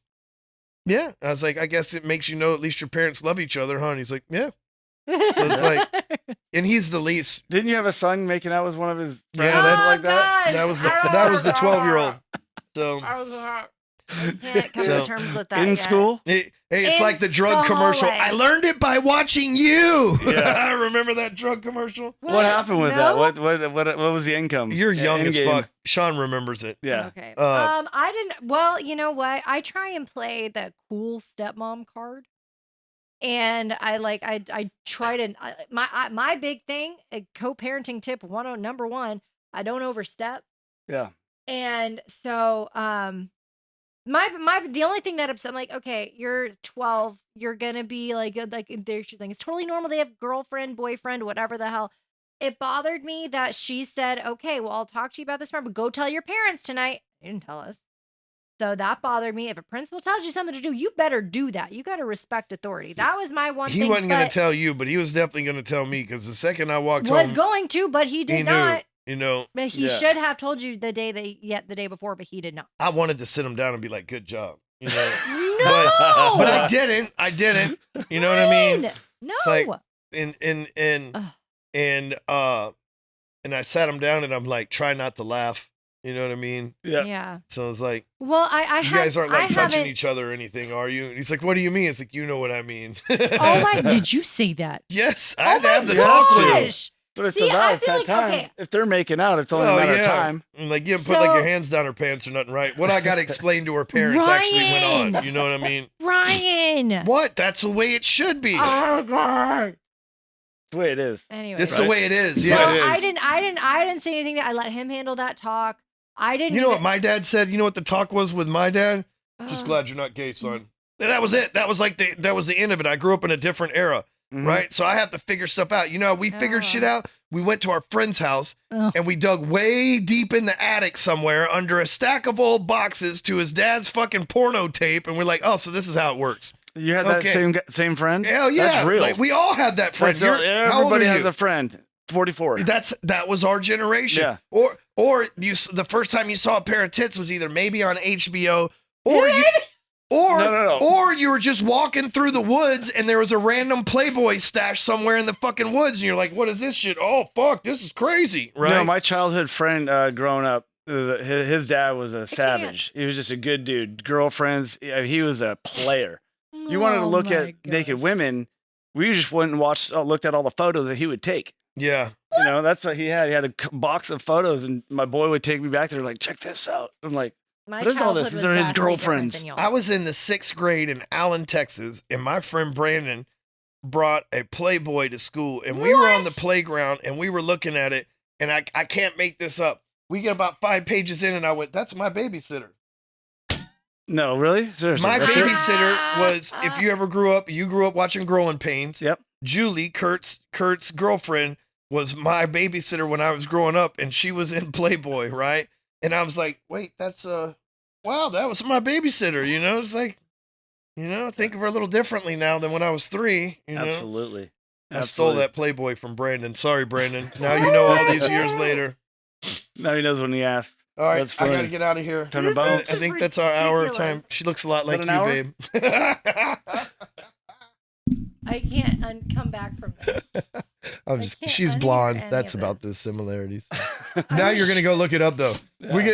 yeah. I was like, I guess it makes you know at least your parents love each other, huh? And he's like, yeah. So it's like, and he's the least. Didn't you have a son making out with one of his friends? Yeah, that's- like that. That was the 12-year-old. So I can't come So- to terms with that In yet. school. hey, it's In like the drug the commercial. hallway. I learned it by watching you. Yeah. Remember that drug commercial? What happened with No? that? What was the income? You're young as Endgame? fuck. Shawn remembers it. Yeah. Okay. Uh, I didn't. Well, you know what? I try and play the cool stepmom card, and I try to. My big thing, a co-parenting tip number one. I don't overstep, Yeah. and so the only thing that upset, I'm like, okay, you're 12, you're gonna be like there. She's like, it's totally normal. They have girlfriend, boyfriend, whatever the hell. It bothered me that she said, okay, well, I'll talk to you about this tomorrow, but go tell your parents tonight. They didn't tell us. So that bothered me. If a principal tells you something to do, you better do that. You got to respect authority. That was my one he thing. wasn't going but to tell you, but he was definitely going to tell me because the second I walked was home, going to, but he did he knew. not. You know, But he Yeah. should have told you the day before, but he did not. I wanted to sit him down and be like, "Good job," you know. No, But I didn't. You know what I mean? No. It's like- Ugh. And I sat him down and I'm like, try not to laugh. You know what I mean? Yeah. Yeah. So I was like, Well, I you guys aren't like touching haven't- each other or anything, are you? And he's like, what do you mean? It's like, you know what I mean. Oh my! Did you say that? Yes, I Oh had to my have the talk with him. gosh! But it's See, I about it's feel that like- time. okay. If they're making out, it's only a matter of time. And like, you didn't put like your So- hands down her pants or nothing, right? What I got to explain to her parents actually went on. Ryan! You know what I mean? Ryan. What? That's the way it should be. Oh God. That's the way it is. Anyway, It's Right. the way it is. So Yeah. it is. I didn't say anything. I let him handle that talk. I didn't. You know what even- my dad said? You know what the talk was with my dad? Just Ugh. glad you're not gay, son. And that was it. That was like that was the end of it. I grew up in a different era, Mhm. right? So I have to figure stuff out. You know, we figured shit out. We went to our friend's house Ugh. and we dug way deep in the attic somewhere under a stack of old boxes to his dad's fucking porno tape, and we're like, oh, so this is how it works. You had that Okay. same friend? Hell yeah! That's real. Like we all had that friend. That's all- How old are everybody has you? a friend. 44. That was our generation. Yeah. Or the first time you saw a pair of tits was either maybe on HBO or No. or you were just walking through the woods and there was a random Playboy stash somewhere in the fucking woods and you're like, what is this shit? Oh fuck, this is crazy, right? No, my childhood friend growing up, his dad was a savage. He was just a good dude. Girlfriends, he was a player. You wanted to Oh look my at naked gosh. women, we just went and looked at all the photos that he would take. yeah. You know, that's what he had. He had a box of photos, and my boy would take me back there, like, check this out. I'm like, My What is all this? childhood These are was his vastly different girlfriends. than y'all's. I was in the 6th grade in Allen, Texas, and my friend Brandon brought a Playboy to school, and we were on the What? playground and we were looking at it, and I can't make this up. We get about 5 pages in, and I went, "That's my babysitter." no, really? Seriously. My that's it? babysitter was, if you ever grew up watching Growing Pains. Yep. Julie, Kurt's girlfriend, was my babysitter when I was growing up, and she was in Playboy, right? And I was like, wait, that's wow, that was my babysitter, you know? It's like, you know, think of her a little differently now than when I was 3, you know? Absolutely. I stole that Playboy from Brandon. Sorry, Brandon. Now you know all these years later. Now he knows when he asks. All right, That's I gotta funny. get out of here. Time to This bounce. I is think that's our hour of ridiculous. time. She looks a lot Is like that you, an babe. I can't come back from this. I'm I just, can't she's unhear blonde. any That's of about this. the similarities. Now you're gonna go look it up though.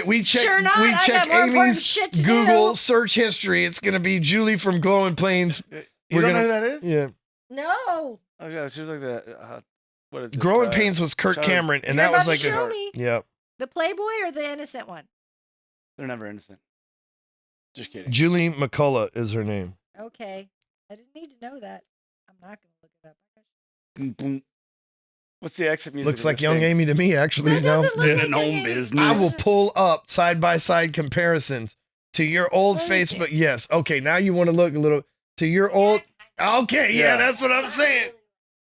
We check Sure not. we I check got more important Amy's shit to Google do. search history. It's gonna be Julie from Glowing Plains You don't know who that is? Yeah. No. Oh yeah, she was like that. What is it? Growing Pains was Kirk Charlie- Cameron, and You're that was about to like show a me yeah. the Playboy or the innocent one. They're never innocent. Just kidding. Julie McCullough is her name. Okay, I didn't need to know that. I'm not gonna look it up. Boom, boom. What's the exit music? Looks of like this young thing? Amy to me, actually. That No, doesn't look Standing like on Young Amy. business. I will pull up side by side comparisons to your old Let me see. Facebook. Yes. Okay. Now you want to look a little to your old. Okay. Yeah, Yeah. that's what I'm saying.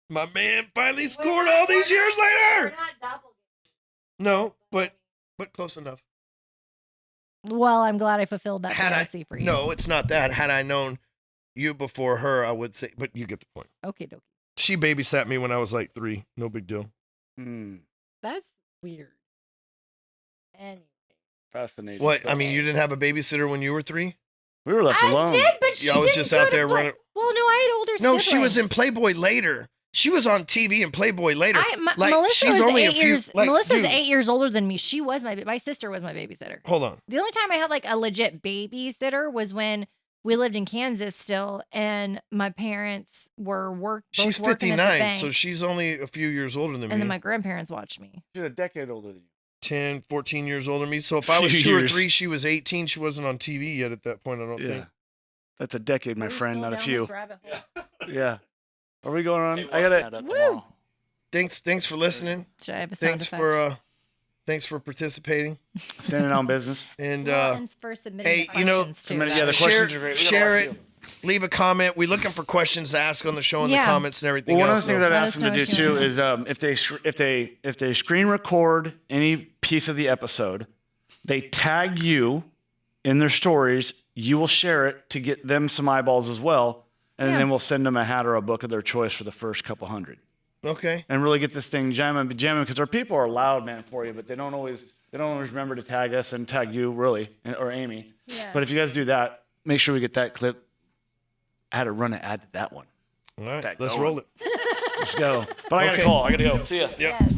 My man finally scored all these years later. No, but close enough. Well, I'm glad I fulfilled that Had I fantasy for you. no, it's not that. Had I known you before her, I would say. But you get the point. Okay, dokie. She babysat me when I was like 3. No big deal. Hmm. That's weird. Anyway. Fascinating. What? stuff. I mean, you didn't have a babysitter when you were 3? We were left alone. I did, but she Yeah, I was didn't just go out to there running. Well, no, I had older No, siblings. she was in Playboy later. She was on TV and Playboy later. Like, Melissa she's was only a 8 few- years. like, Melissa's dude. 8 years older than me. She was my sister was my babysitter. Hold on. The only time I had like a legit babysitter was when we lived in Kansas still, and my parents were both She's working at the 59, bank, so she's only a few years older than me. and then my grandparents watched me. She's a decade older than you. 10, 14 years older than me. So if I was Few 2 or years. 3, she was 18. She wasn't on TV yet at that point, I don't think. That's a decade, my Are we friend, still not a down few. this rabbit hole? Yeah. Are we going on? Hey, I gotta. that up Woo! tomorrow. Thanks for listening. Should I have a sound Thanks effect? for participating. Standing on business. And Lauren's for submitting hey, the you know, questions, too. Yeah, the share, questions are great. We got a lot share to it. do. Leave a comment. We're looking for questions to ask on the show in the Yeah. comments and everything Well, one of else. the things so- I'd Let ask us them to know do what you too wanna is if they screen record any piece of the episode, they tag you in their stories. You will share it to get them some eyeballs as well, and Yeah. then we'll send them a hat or a book of their choice for the first couple hundred, Okay. and really get this thing jamming because our people are loud, man, for you, but they don't always remember to tag us and tag you really or Amy. Yeah. But if you guys do that, make sure we get that clip. I had to run an ad to that one. All right. That Let's going. roll it. Let's go. But I gotta Okay. call. I gotta go. See ya. Yep. Yes.